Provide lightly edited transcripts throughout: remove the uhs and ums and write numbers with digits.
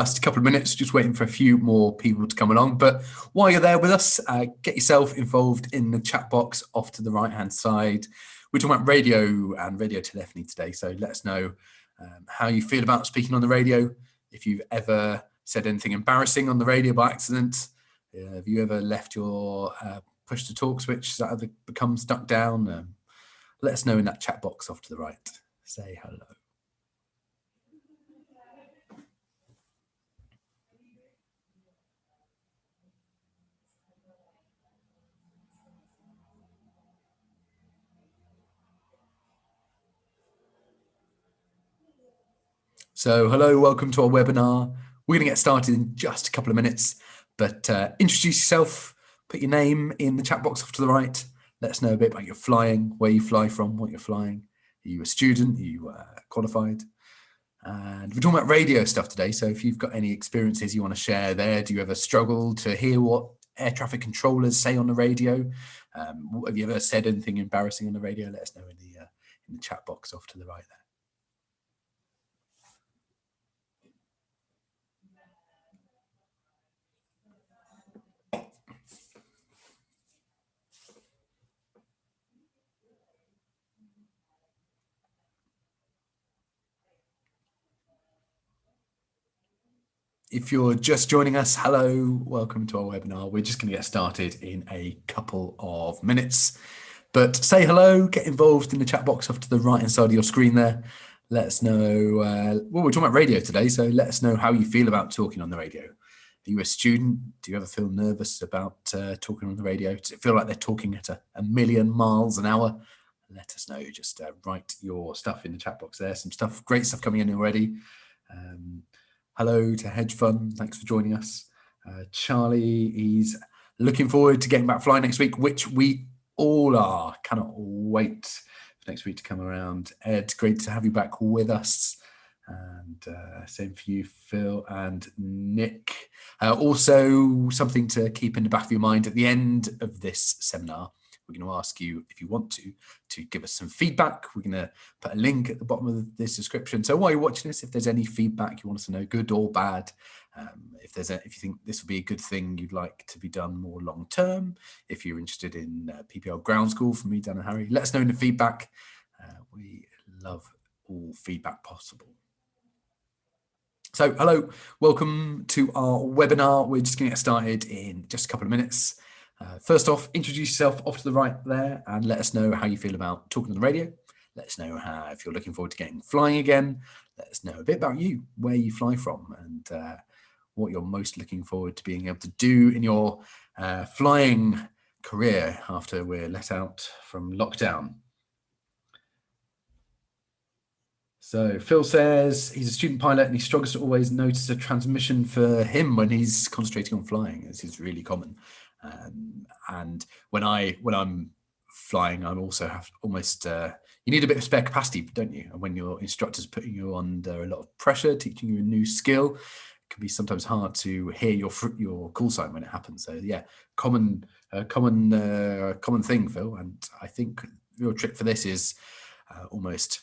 Just a couple of minutes, just waiting for a few more people to come along. But while you're there with us, get yourself involved in the chat box off to the right-hand side. We're talking about radio and radio telephony today, so let us know how you feel about speaking on the radio. If you've ever said anything embarrassing on the radio by accident, have you ever left your push-to-talk switch that had become stuck down? Let us know in that chat box off to the right. Say hello. So hello, welcome to our webinar. We're going to get started in just a couple of minutes, but introduce yourself, put your name in the chat box off to the right. Let us know a bit about your flying, where you fly from, what you're flying. Are you a student? Are you qualified? And we're talking about radio stuff today. So if you've got any experiences you want to share there, do you ever struggle to hear what air traffic controllers say on the radio? Have you ever said anything embarrassing on the radio? Let us know in the chat box off to the right there. If you're just joining us, hello, welcome to our webinar. We're just going to get started in a couple of minutes. But say hello, get involved in the chat box off to the right-hand side of your screen there. Let us know, well, we're talking about radio today, so let us know how you feel about talking on the radio. Are you a student? Do you ever feel nervous about talking on the radio? Does it feel like they're talking at a million miles an hour? Let us know, just write your stuff in the chat box there. Some stuff, great stuff coming in already. Hello to Hedge Fund. Thanks for joining us. Charlie, he's looking forward to getting back flying next week, which we all are. Cannot wait for next week to come around. Ed, great to have you back with us. And same for you, Phil and Nick. Also, something to keep in the back of your mind at the end of this seminar. We're going to ask you, if you want to give us some feedback. We're going to put a link at the bottom of this description. So while you're watching this, if there's any feedback you want us to know, good or bad, if you think this would be a good thing you'd like to be done more long term, if you're interested in PPL Ground School from me, Dan and Harry, let us know in the feedback. We love all feedback possible. So hello, welcome to our webinar. We're just going to get started in just a couple of minutes. First off, introduce yourself off to the right there and let us know how you feel about talking on the radio. Let us know if you're looking forward to getting flying again. Let us know a bit about you, where you fly from, and what you're most looking forward to being able to do in your flying career after we're let out from lockdown. So Phil says he's a student pilot and he struggles to always notice a transmission for him when he's concentrating on flying. This is really common. And when I'm flying, I also have almost you need a bit of spare capacity, don't you? And when your instructor's putting you under a lot of pressure, teaching you a new skill, it can be sometimes hard to hear your call sign when it happens. So yeah, common thing, Phil. And I think your trick for this is almost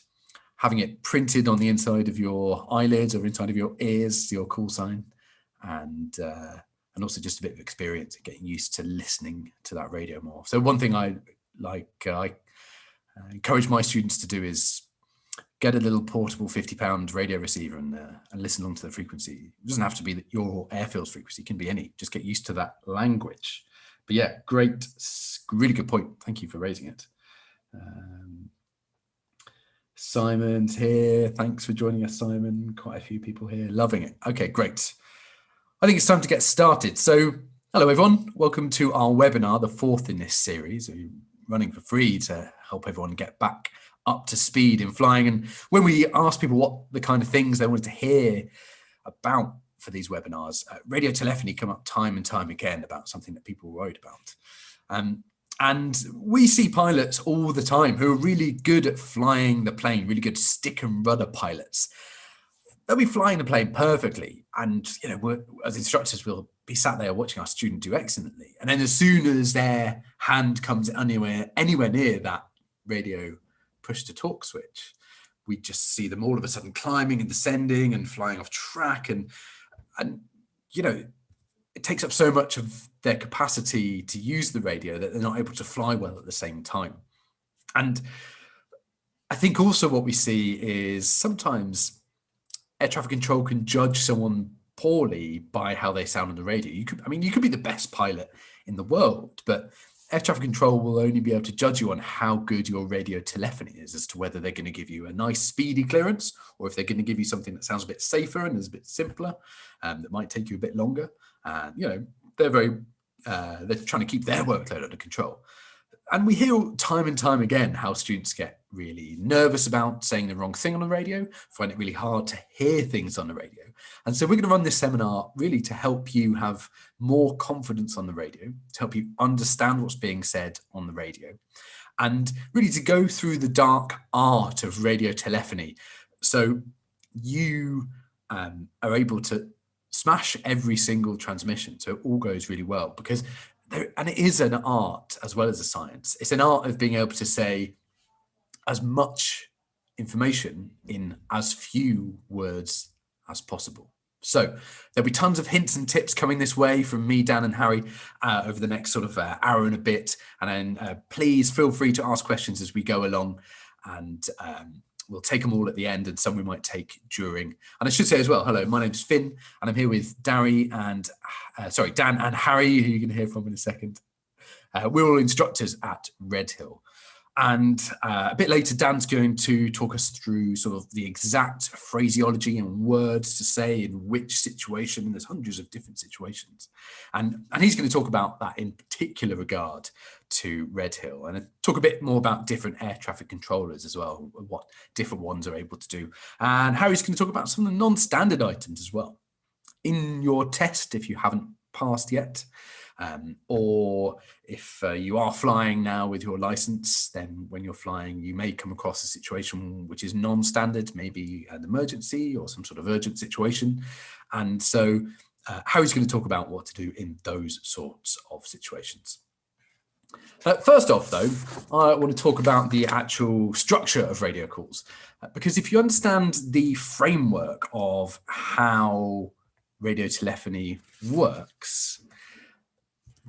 having it printed on the inside of your eyelids or inside of your ears, your call sign, and also just a bit of experience at getting used to listening to that radio more. So one thing I encourage my students to do is get a little portable £50 radio receiver and listen along to the frequency. It doesn't have to be your airfield's frequency, it can be any. Just get used to that language. But yeah, great, really good point. Thank you for raising it. Simon's here. Thanks for joining us, Simon. Quite a few people here. Loving it. Okay, great. I think it's time to get started. So, hello everyone. Welcome to our webinar, the fourth in this series. We're running for free to help everyone get back up to speed in flying. And when we ask people what the kind of things they wanted to hear about for these webinars, radio telephony come up time and time again about something that people were worried about. And we see pilots all the time who are really good at flying the plane, really good stick and rudder pilots. They'll be flying the plane perfectly, and as instructors, we'll be sat there watching our student do excellently. And then as soon as their hand comes anywhere near that radio push-to-talk switch, we just see them all of a sudden climbing and descending and flying off track. And And, you know, it takes up so much of their capacity to use the radio that they're not able to fly well at the same time. And I think also what we see is sometimes air traffic control can judge someone poorly by how they sound on the radio. You could be the best pilot in the world, but air traffic control will only be able to judge you on how good your radio telephony is as to whether they're going to give you a nice speedy clearance or if they're going to give you something that sounds a bit safer and is a bit simpler, that might take you a bit longer. And, you know, they're trying to keep their workload under control. And we hear time and time again how students get really nervous about saying the wrong thing on the radio, find it really hard to hear things on the radio. And so we're going to run this seminar really to help you have more confidence on the radio, to help you understand what's being said on the radio, and really to go through the dark art of radio telephony. So you are able to smash every single transmission. So it all goes really well because and it is an art as well as a science. It's an art of being able to say as much information in as few words as possible. So there'll be tons of hints and tips coming this way from me, Dan and Harry over the next sort of hour and a bit. And then please feel free to ask questions as we go along, and we'll take them all at the end, and some we might take during. And I should say as well, hello, my name's Finn, and I'm here with Dan and Harry, who you're going to hear from in a second. We're all instructors at Redhill. And a bit later, Dan's going to talk us through sort of the exact phraseology and words to say in which situation. And there's hundreds of different situations. And he's going to talk about that in particular regard to Redhill, and talk a bit more about different air traffic controllers as well, what different ones are able to do. And Harry's going to talk about some of the non-standard items as well. In your test, if you haven't passed yet, or if you are flying now with your license, then when you're flying, you may come across a situation which is non-standard, maybe an emergency or some sort of urgent situation. And so Harry's going to talk about what to do in those sorts of situations. First off, though, I want to talk about the actual structure of radio calls, because if you understand the framework of how radio telephony works,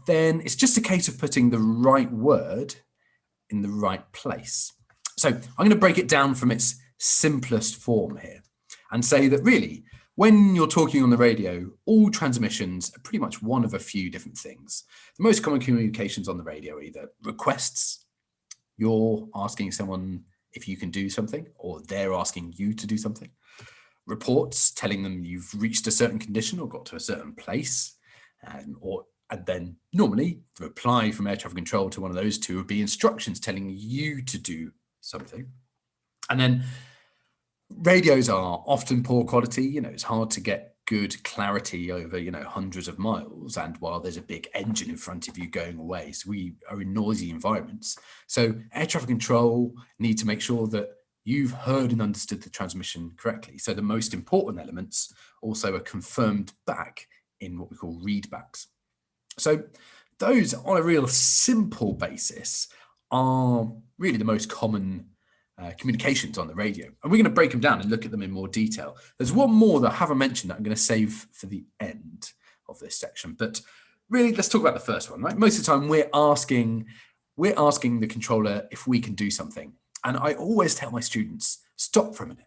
then it's just a case of putting the right word in the right place. So I'm going to break it down from its simplest form here and say that really, when you're talking on the radio, all transmissions are pretty much one of a few different things. The most common communications on the radio are either requests, you're asking someone if you can do something, or they're asking you to do something. Reports, telling them you've reached a certain condition or got to a certain place, and then normally the reply from air traffic control to one of those two would be instructions telling you to do something. And then radios are often poor quality. You know, it's hard to get good clarity over, you know, hundreds of miles, and while there's a big engine in front of you going away. So we are in noisy environments. So air traffic control need to make sure that you've heard and understood the transmission correctly. So the most important elements also are confirmed back in what we call readbacks. So those, on a real simple basis, are really the most common communications on the radio. And we're going to break them down and look at them in more detail. There's one more that I haven't mentioned that I'm going to save for the end of this section. But really, let's talk about the first one, right? Most of the time, we're asking the controller if we can do something. And I always tell my students, stop for a minute.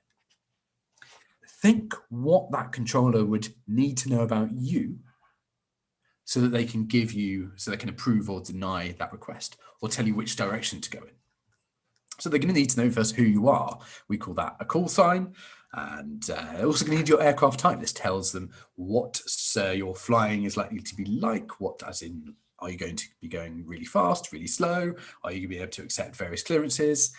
Think what that controller would need to know about you so that they can give you, so they can approve or deny that request, or tell you which direction to go in. So they're going to need to know first who you are. We call that a call sign. And they're also going to need your aircraft type. This tells them what your flying is likely to be like, what as in, are you going to be going really fast, really slow? Are you going to be able to accept various clearances?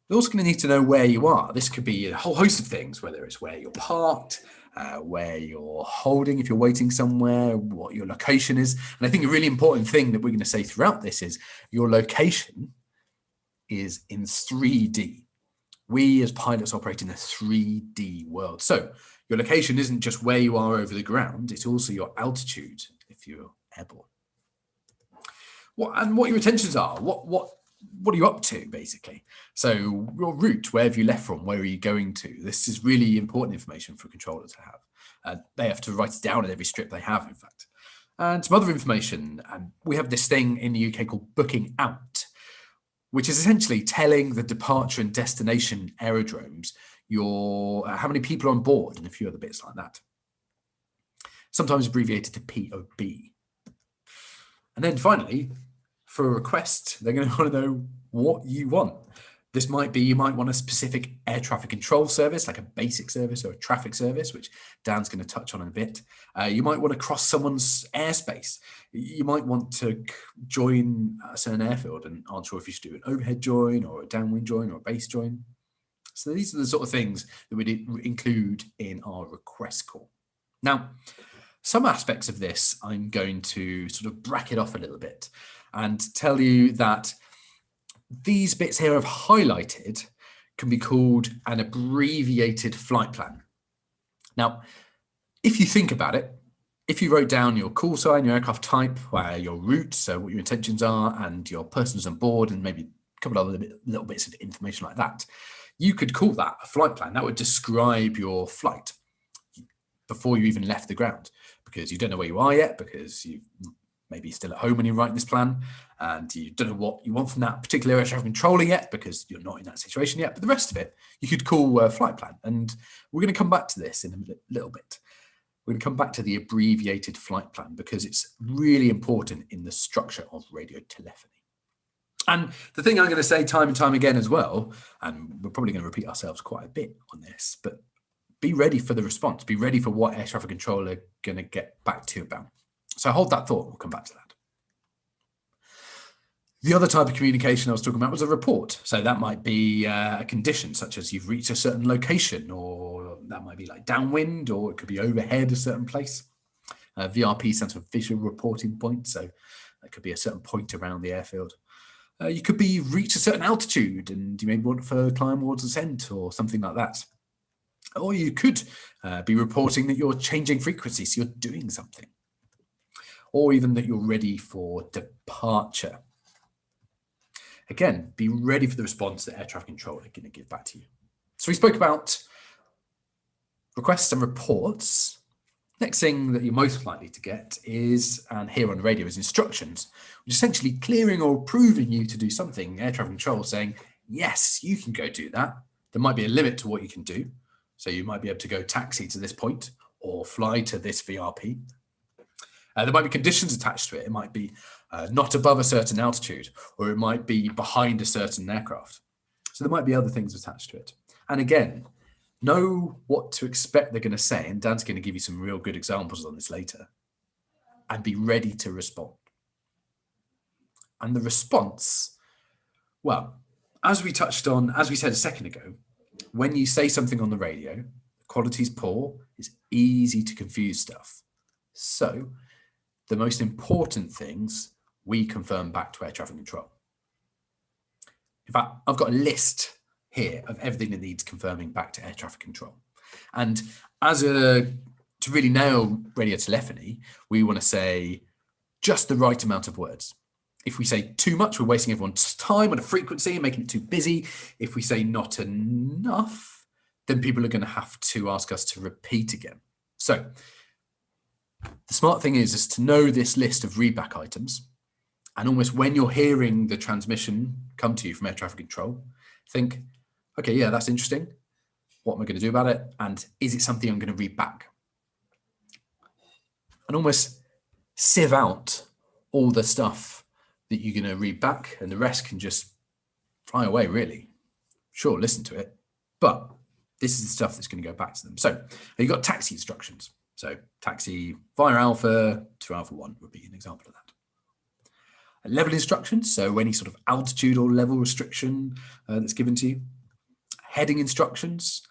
They're also going to need to know where you are. This could be a whole host of things, whether it's where you're parked, where you're holding, if you're waiting somewhere, what your location is. And I think a really important thing that we're going to say throughout this is your location is in 3D. We as pilots operate in a 3D world. So your location isn't just where you are over the ground, it's also your altitude if you're airborne. What your intentions are, what are you up to, basically? So your route, where have you left from? Where are you going to? This is really important information for a controller to have. They have to write it down in every strip they have, in fact. And some other information. We have this thing in the UK called booking out, which is essentially telling the departure and destination aerodromes how many people are on board and a few other bits like that. Sometimes abbreviated to POB. And then finally, for a request, they're going to want to know what you want. This might be, you might want a specific air traffic control service, like a basic service or a traffic service, which Dan's going to touch on in a bit. You might want to cross someone's airspace. You might want to join a certain airfield and aren't sure if you should do an overhead join or a downwind join or a base join. So these are the sort of things that we'd include in our request call. Now, some aspects of this, I'm going to sort of bracket off a little bit and tell you that these bits here I've highlighted can be called an abbreviated flight plan. Now, if you think about it, if you wrote down your call sign, your aircraft type, your route, so what your intentions are, and your persons on board, and maybe a couple of other little bits of information like that, you could call that a flight plan. That would describe your flight before you even left the ground, because you don't know where you are yet, because you maybe still at home when you're writing this plan, and you don't know what you want from that particular air traffic controller yet, because you're not in that situation yet. But the rest of it, you could call a flight plan. And we're going to come back to this in a little bit. We're going to come back to the abbreviated flight plan because it's really important in the structure of radio telephony. And the thing I'm going to say time and time again as well, and we're probably going to repeat ourselves quite a bit on this, but be ready for the response. Be ready for what air traffic controller are going to get back to you about. So hold that thought. We'll come back to that. The other type of communication I was talking about was a report. So that might be a condition, such as you've reached a certain location, or that might be like downwind, or it could be overhead a certain place. VRP stands for visual reporting point. So that could be a certain point around the airfield. You could be reached a certain altitude and you maybe want for climb towards ascent or something like that. Or you could be reporting that you're changing frequency, so you're doing something. Or even that you're ready for departure. Again, be ready for the response that air traffic control are going to give back to you. So we spoke about requests and reports. Next thing that you're most likely to get is, and here on the radio, is instructions, which is essentially clearing or approving you to do something. Air traffic control saying, yes, you can go do that. There might be a limit to what you can do. So you might be able to go taxi to this point or fly to this VRP. There might be conditions attached to it. It might be not above a certain altitude, or it might be behind a certain aircraft. So there might be other things attached to it. And again, know what to expect they're going to say. And Dan's going to give you some real good examples on this later. And be ready to respond. And the response, well, as we touched on, as we said a second ago, when you say something on the radio, the quality's poor, it's easy to confuse stuff. So the most important things we confirm back to air traffic control. In fact, I've got a list here of everything that needs confirming back to air traffic control. And to really nail radio telephony, we want to say just the right amount of words. If we say too much, we're wasting everyone's time on a frequency and making it too busy. If we say not enough, then people are going to have to ask us to repeat again. So the smart thing is to know this list of readback items, and almost when you're hearing the transmission come to you from air traffic control, think, okay, yeah, that's interesting. What am I going to do about it? And is it something I'm going to read back? And almost sieve out all the stuff that you're going to read back, and the rest can just fly away, really. Sure, listen to it, but this is the stuff that's going to go back to them. So you've got taxi instructions. So taxi via Alpha to Alpha 1 would be an example of that. Level instructions, so any sort of altitude or level restriction that's given to you. Heading instructions,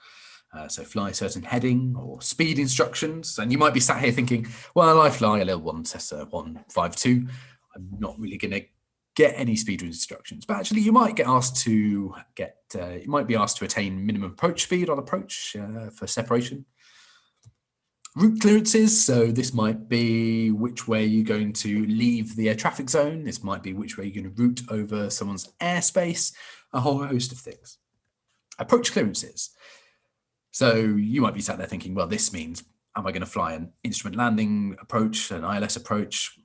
so fly a certain heading, or speed instructions. And you might be sat here thinking, well, I fly a little one Cessna 152. I'm not really going to get any speed instructions, but actually you might get asked to you might be asked to attain minimum approach speed on approach for separation. Route clearances, so this might be which way you're going to leave the air traffic zone. This might be which way you're going to route over someone's airspace, a whole host of things. Approach clearances. So you might be sat there thinking, well, this means am I going to fly an instrument landing approach, an ILS approach?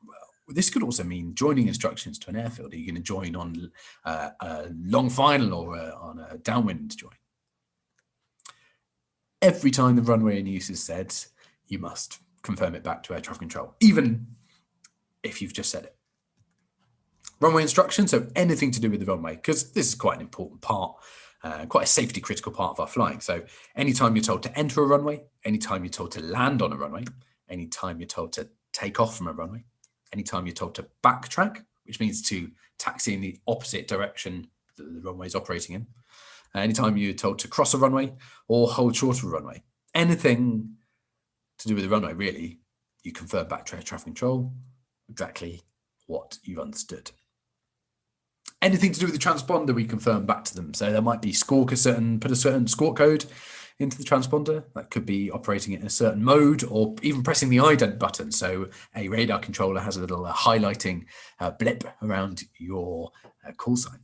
This could also mean joining instructions to an airfield. Are you going to join on a long final or on a downwind join? Every time the runway in use is said, you must confirm it back to air traffic control, even if you've just said it. Runway instruction, so anything to do with the runway, because this is quite an important part, quite a safety critical part of our flying. So anytime you're told to enter a runway, anytime you're told to land on a runway, anytime you're told to take off from a runway, anytime you're told to backtrack, which means to taxi in the opposite direction that the runway is operating in, anytime you're told to cross a runway or hold short of a runway, anything to do with the runway, really, you confirm back to air traffic control exactly what you've understood. Anything to do with the transponder, we confirm back to them. So there might be put a certain squawk code into the transponder. That could be operating it in a certain mode or even pressing the ident button. So a radar controller has a little highlighting blip around your call sign.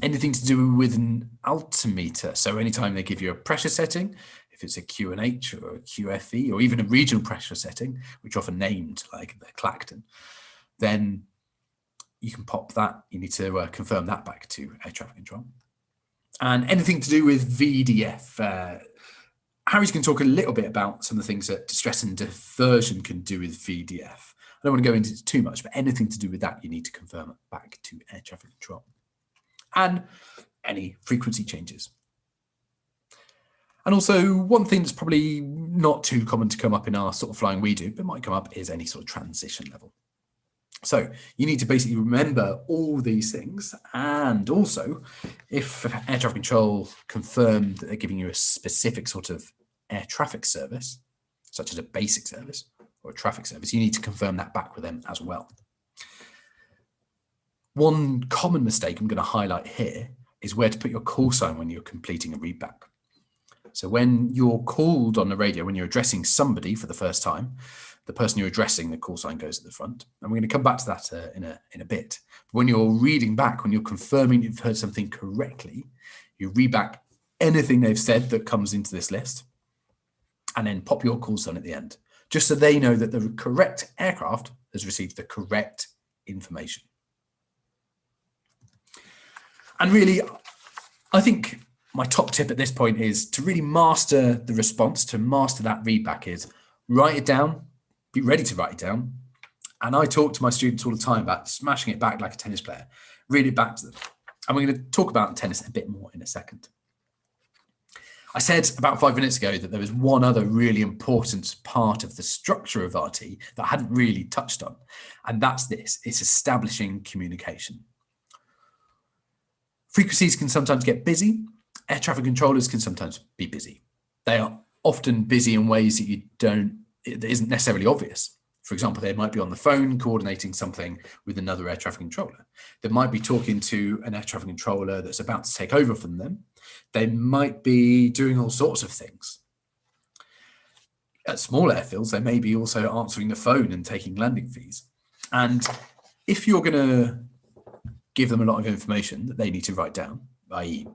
Anything to do with an altimeter. So anytime they give you a pressure setting, if it's a QNH or a QFE or even a regional pressure setting, which are often named like the Clacton, then you can pop that. You need to confirm that back to air traffic control. And anything to do with VDF. Harry's going to talk a little bit about some of the things that distress and diversion can do with VDF. I don't want to go into it too much, but anything to do with that, you need to confirm it back to air traffic control. And any frequency changes. And also one thing that's probably not too common to come up in our sort of flying we do, but might come up, is any sort of transition level. So you need to basically remember all these things. And also, if air traffic control confirm that they're giving you a specific sort of air traffic service, such as a basic service or a traffic service, you need to confirm that back with them as well. One common mistake I'm going to highlight here is where to put your call sign when you're completing a readback. So when you're called on the radio, when you're addressing somebody for the first time, the person you're addressing, the call sign goes at the front. And we're going to come back to that in a bit. But when you're reading back, when you're confirming you've heard something correctly, you read back anything they've said that comes into this list, and then pop your call sign at the end, just so they know that the correct aircraft has received the correct information. And really, I think my top tip at this point is to really master the response, to master that readback, is write it down, be ready to write it down. And I talk to my students all the time about smashing it back like a tennis player, read it back to them. And we're going to talk about tennis a bit more in a second. I said about 5 minutes ago that there was one other really important part of the structure of RT that I hadn't really touched on. And that's this, it's establishing communication. Frequencies can sometimes get busy. Air traffic controllers can sometimes be busy. They are often busy in ways that that isn't necessarily obvious. For example, they might be on the phone coordinating something with another air traffic controller. They might be talking to an air traffic controller that's about to take over from them. They might be doing all sorts of things. At small airfields, they may be also answering the phone and taking landing fees. And if you're going to give them a lot of information that they need to write down, i.e.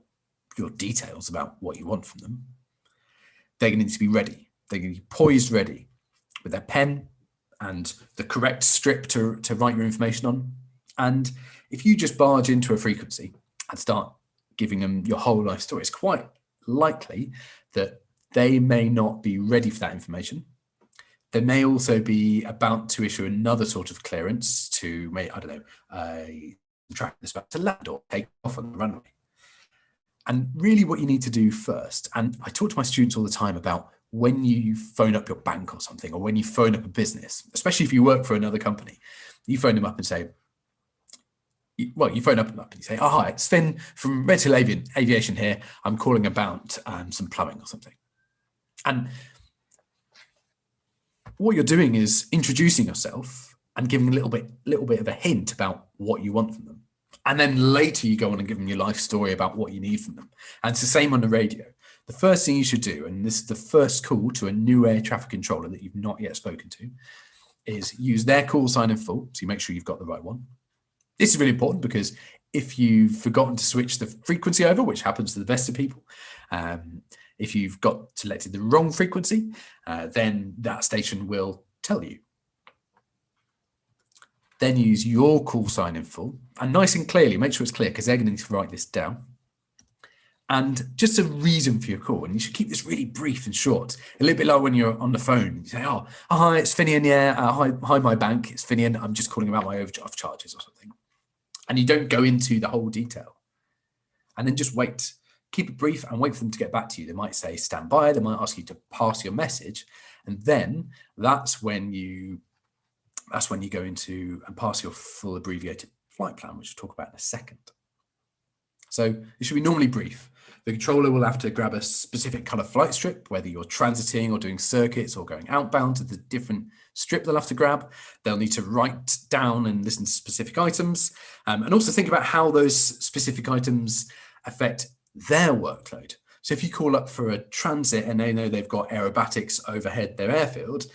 your details about what you want from them, they're going to need to be ready. They're going to be poised ready with their pen and the correct strip to write your information on. And if you just barge into a frequency and start giving them your whole life story, it's quite likely that they may not be ready for that information. They may also be about to issue another sort of clearance to make, a track that's about to land or take off on the runway. And really what you need to do first, and I talk to my students all the time about when you phone up your bank or something, or when you phone up a business, especially if you work for another company, you phone them up and say, you phone up and you say, oh, hi, it's Finn from Red Hill Aviation here. I'm calling about some plumbing or something. And what you're doing is introducing yourself and giving a little bit of a hint about what you want from them. And then later you go on and give them your life story about what you need from them. And it's the same on the radio. The first thing you should do, and this is the first call to a new air traffic controller that you've not yet spoken to, is use their call sign in full, so you make sure you've got the right one. This is really important because if you've forgotten to switch the frequency over, which happens to the best of people, If you've got selected the wrong frequency, then that station will tell you. Then use your call sign in full, and nice and clearly, make sure it's clear because they're going to need to write this down. And just a reason for your call, and you should keep this really brief and short. A little bit like when you're on the phone, you say, oh hi, it's Finian, yeah, hi, my bank, it's Finian, I'm just calling about my overdraft charges or something. And you don't go into the whole detail. And then just wait. Keep it brief and wait for them to get back to you. They might say stand by, they might ask you to pass your message, and then that's when you go into and pass your full abbreviated flight plan, which we'll talk about in a second. So it should be normally brief. The controller will have to grab a specific color flight strip, whether you're transiting or doing circuits or going outbound to the different strip they'll have to grab. They'll need to write down and listen to specific items, and also think about how those specific items affect their workload. So if you call up for a transit and they know they've got aerobatics overhead their airfield,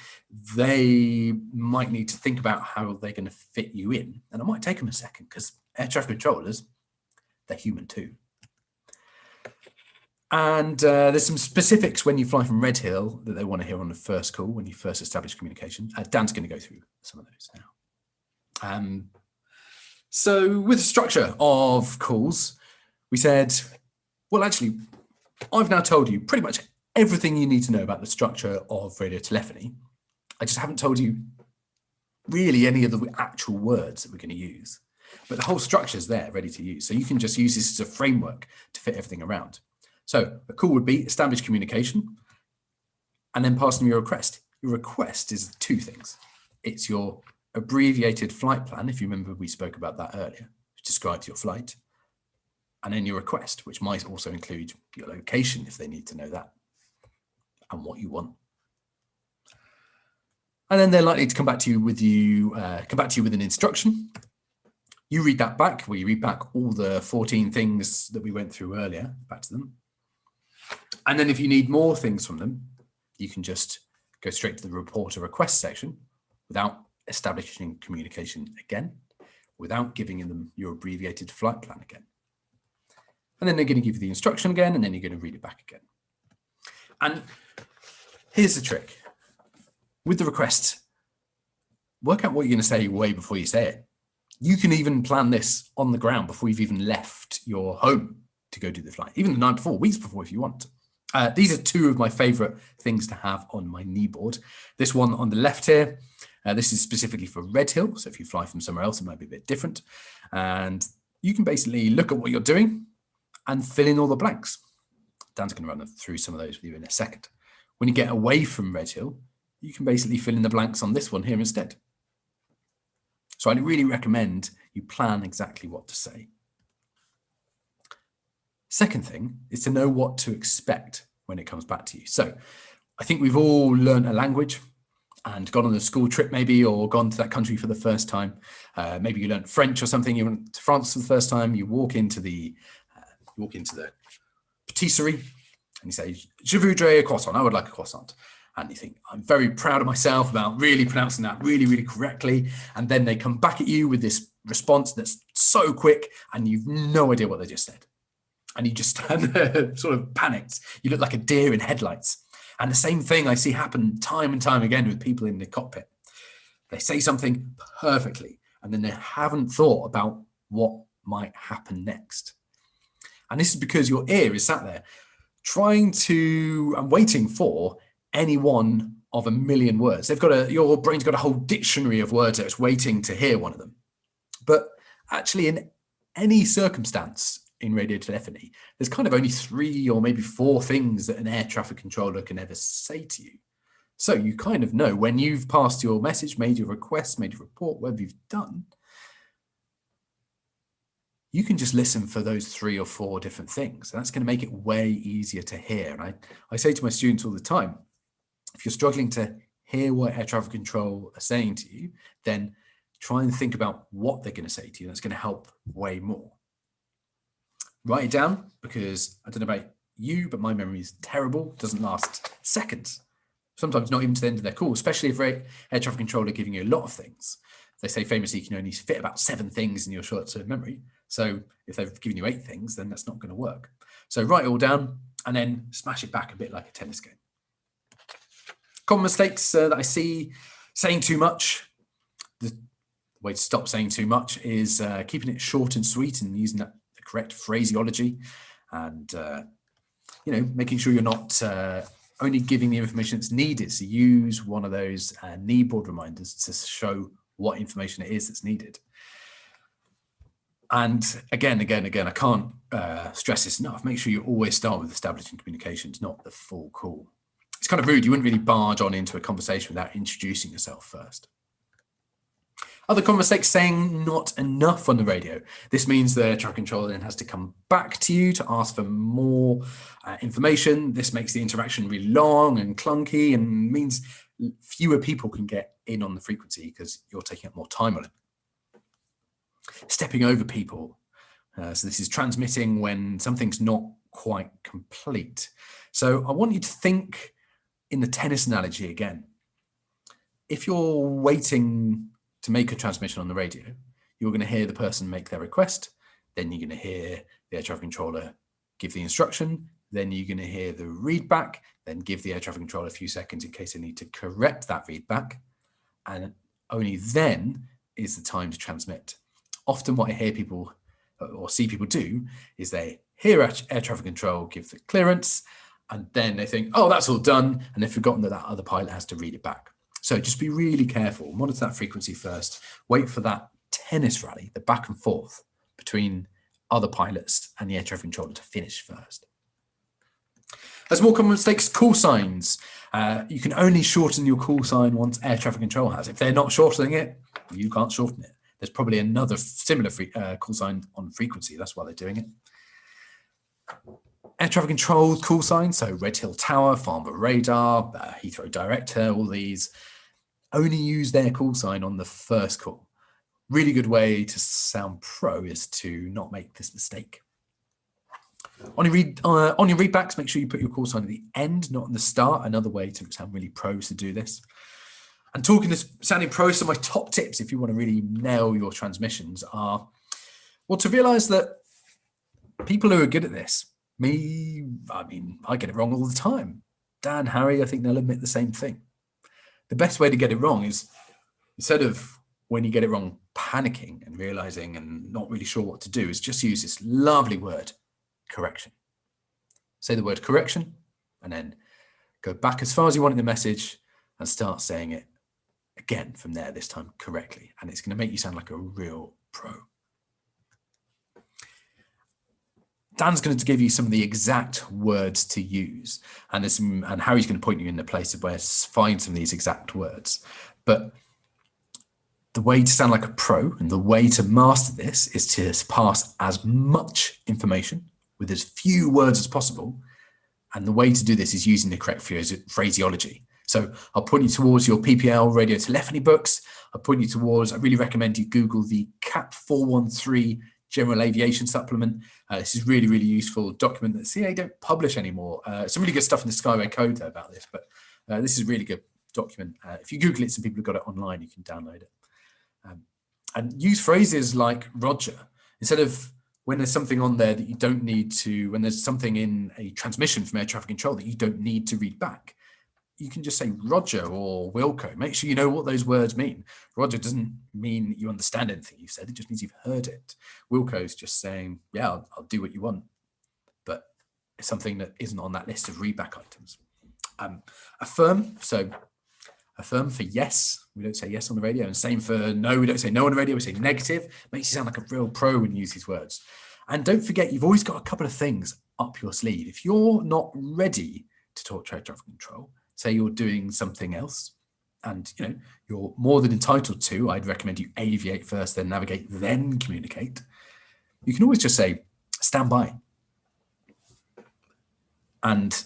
they might need to think about how they're going to fit you in. And it might take them a second because air traffic controllers, they're human too. And there's some specifics when you fly from Red Hill that they want to hear on the first call when you first establish communication. Dan's going to go through some of those now. So with the structure of calls, we said, well, actually, I've now told you pretty much everything you need to know about the structure of radio telephony. I just haven't told you really any of the actual words that we're going to use. But the whole structure is there, ready to use. So you can just use this as a framework to fit everything around. So a call would be establish communication and then pass them your request. Your request is two things. It's your abbreviated flight plan, if you remember we spoke about that earlier, which describes your flight, and then your request, which might also include your location if they need to know that and what you want. And then they're likely to come back to you with an instruction. You read that back, where you read back all the 14 things that we went through earlier, back to them. And then if you need more things from them, you can just go straight to the report or request section without establishing communication again, without giving them your abbreviated flight plan again. And then they're going to give you the instruction again, and then you're going to read it back again. And here's the trick. With the request, work out what you're going to say way before you say it. You can even plan this on the ground before you've even left your home to go do the flight, even the night before, weeks before if you want. These are two of my favorite things to have on my knee board. This one on the left here, this is specifically for Red Hill. So if you fly from somewhere else, it might be a bit different. And you can basically look at what you're doing and fill in all the blanks. Dan's going to run through some of those with you in a second. When you get away from Red Hill, you can basically fill in the blanks on this one here instead. So I really recommend you plan exactly what to say. Second thing is to know what to expect when it comes back to you. So I think we've all learned a language and gone on a school trip maybe, or gone to that country for the first time. Maybe you learned French or something, you went to France for the first time, you walk into the patisserie and you say, je voudrais a croissant, I would like a croissant. And you think, I'm very proud of myself about really pronouncing that really, really correctly. And then they come back at you with this response that's so quick and you've no idea what they just said. And you just stand there sort of panicked. You look like a deer in headlights. And the same thing I see happen time and time again with people in the cockpit. They say something perfectly, and then they haven't thought about what might happen next. And this is because your ear is sat there trying to and waiting for any one of a million words. Your brain's got a whole dictionary of words that's waiting to hear one of them. But actually, in any circumstance in radio telephony, there's kind of only 3 or maybe 4 things that an air traffic controller can ever say to you. So you kind of know when you've passed your message, made your request, made your report, whatever you've done, you can just listen for those 3 or 4 different things. And that's going to make it way easier to hear. And I say to my students all the time, if you're struggling to hear what air traffic control are saying to you, then try and think about what they're going to say to you. That's going to help way more. Write it down, because I don't know about you, but my memory is terrible. It doesn't last seconds. Sometimes not even to the end of their call, especially if air traffic control are giving you a lot of things. They say famously you can only fit about 7 things in your short-term memory. So if they've given you 8 things, then that's not going to work. So write it all down and then smash it back a bit like a tennis game. Common mistakes that I see: saying too much. The way to stop saying too much is keeping it short and sweet and using the correct phraseology, and making sure you're not only giving the information that's needed. So use one of those need board reminders to show what information it is that's needed. And again, I can't stress this enough. Make sure you always start with establishing communications, not the full call. It's kind of rude. You wouldn't really barge on into a conversation without introducing yourself first. Other common mistakes: saying not enough on the radio. This means the air traffic controller then has to come back to you to ask for more information. This makes the interaction really long and clunky and means fewer people can get in on the frequency because you're taking up more time on it. Stepping over people. So this is transmitting when something's not quite complete. So I want you to think in the tennis analogy again. If you're waiting to make a transmission on the radio, you're going to hear the person make their request, then you're going to hear the air traffic controller give the instruction, then you're going to hear the readback, then give the air traffic controller a few seconds in case they need to correct that readback, and only then is the time to transmit. Often what I hear people or see people do is they hear air traffic control give the clearance, and then they think, oh, that's all done, and they've forgotten that other pilot has to read it back. So just be really careful, monitor that frequency first, wait for that tennis rally, the back and forth between other pilots and the air traffic controller to finish first. As more common mistakes, call signs. You can only shorten your call sign once air traffic control has. If they're not shortening it, you can't shorten it. There's probably another similar call sign on frequency. That's why they're doing it. Air traffic control call signs, so Red Hill Tower, Farnborough Radar, Heathrow Director, all these, only use their call sign on the first call. Really good way to sound pro is to not make this mistake. On your readbacks, make sure you put your call sign at the end, not in the start. Another way to sound really pro is to do this. And sounding pro, some of my top tips if you want to really nail your transmissions are, well, to realize that people who are good at this, I get it wrong all the time. Dan, Harry, I think they'll admit the same thing. The best way to get it wrong is, instead of when you get it wrong, panicking and realizing and not really sure what to do, is just use this lovely word, correction. Say the word correction and then go back as far as you want in the message and start saying it again from there, this time correctly. And it's going to make you sound like a real pro. Dan's going to give you some of the exact words to use, and Harry's going to point you in the place of where to find some of these exact words. But the way to sound like a pro and the way to master this is to pass as much information with as few words as possible. And the way to do this is using the correct phraseology. So I'll point you towards your PPL radio telephony books. I really recommend you Google the CAP 413 General Aviation Supplement. This is really, really useful document that CA don't publish anymore. Some really good stuff in the Skyway Code there about this, but this is a really good document. If you Google it, some people have got it online, you can download it. And use phrases like Roger. Instead of when there's something on there that you don't need to, when there's something in a transmission from air traffic control that you don't need to read back, you can just say Roger or Wilco. Make sure you know what those words mean. Roger doesn't mean you understand anything you've said. It just means you've heard it. Wilco's just saying, yeah, I'll do what you want. But it's something that isn't on that list of readback items. Affirm. So affirm for yes. We don't say yes on the radio. And same for no. We don't say no on the radio. We say negative. Makes you sound like a real pro when you use these words. And don't forget, you've always got a couple of things up your sleeve. If you're not ready to talk to air traffic control, say you're doing something else and you're more than entitled to, I'd recommend you aviate first, then navigate, then communicate. You can always just say, stand by. And,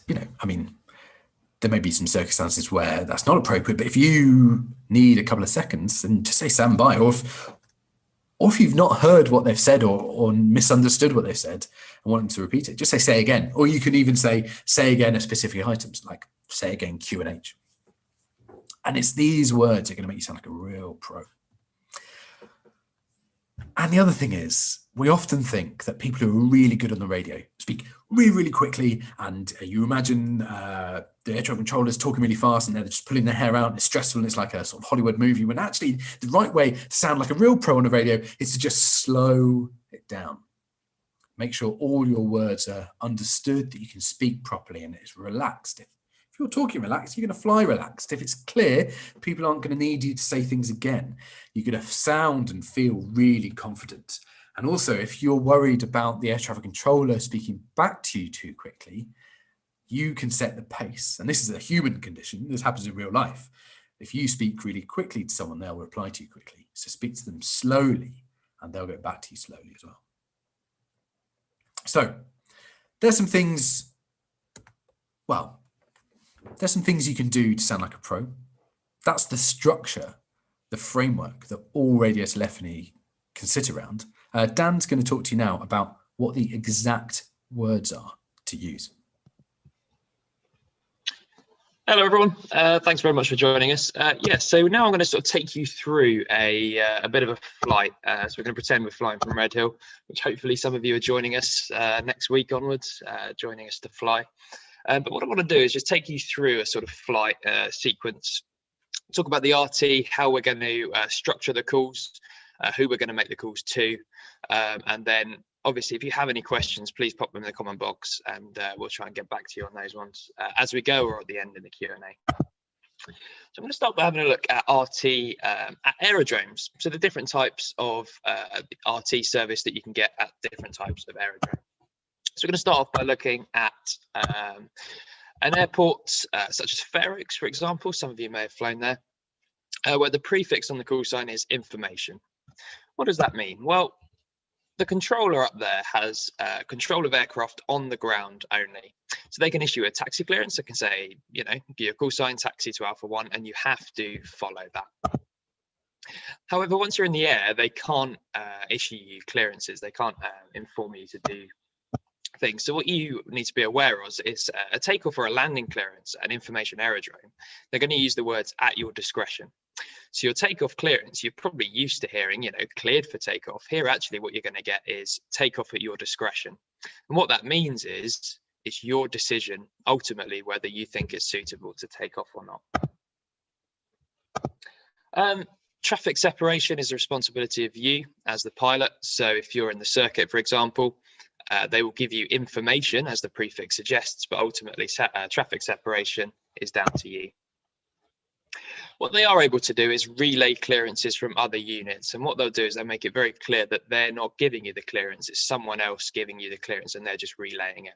there may be some circumstances where that's not appropriate, but if you need a couple of seconds, then just say stand by. Or if you've not heard what they've said or misunderstood what they've said and want them to repeat it, just say again. Or you can even say again at specific items, like say again Q and H. And it's these words that are going to make you sound like a real pro. And the other thing is, we often think that people who are really good on the radio speak really, really quickly, and you imagine the air traffic controllers talking really fast and they're just pulling their hair out, and it's stressful, and it's like a sort of Hollywood movie, when actually the right way to sound like a real pro on the radio is to just slow it down. Make sure all your words are understood, that you can speak properly, and it's relaxed. If you're talking relaxed, you're going to fly relaxed. If it's clear, people aren't going to need you to say things again. You're going to sound and feel really confident. And also, if you're worried about the air traffic controller speaking back to you too quickly, you can set the pace. And this is a human condition. This happens in real life. If you speak really quickly to someone, they'll reply to you quickly. So speak to them slowly, and they'll get back to you slowly as well. So there's some things, there's some things you can do to sound like a pro. That's the structure, the framework that all radio telephony can sit around. Dan's going to talk to you now about what the exact words are to use. Hello, everyone. Thanks very much for joining us. So now I'm going to sort of take you through a bit of a flight. So we're going to pretend we're flying from Red Hill, which hopefully some of you are joining us next week onwards, joining us to fly. But what I want to do is just take you through a sort of flight sequence, talk about the RT, how we're going to structure the calls, who we're going to make the calls to, and then obviously, if you have any questions, please pop them in the comment box, and we'll try and get back to you on those ones as we go, or at the end in the Q&A. So I'm going to start by having a look at RT at aerodromes. So the different types of RT service that you can get at different types of aerodrome. So we're going to start off by looking at an airport such as Fair Oaks, for example. Some of you may have flown there, where the prefix on the call sign is information. What does that mean? Well, the controller up there has control of aircraft on the ground only. So they can issue a taxi clearance. They can say, give you a call sign, taxi to Alpha 1, and you have to follow that. However, once you're in the air, they can't issue you clearances. They can't inform you to do things. So what you need to be aware of is a takeoff or a landing clearance, an information aerodrome. They're going to use the words at your discretion. So your takeoff clearance, you're probably used to hearing, cleared for takeoff. Here, actually, what you're going to get is takeoff at your discretion. And what that means is it's your decision, ultimately, whether you think it's suitable to take off or not. Traffic separation is the responsibility of you as the pilot. So if you're in the circuit, for example, they will give you information, as the prefix suggests, but ultimately traffic separation is down to you. What they are able to do is relay clearances from other units. And what they'll do is they'll make it very clear that they're not giving you the clearance, it's someone else giving you the clearance and they're just relaying it.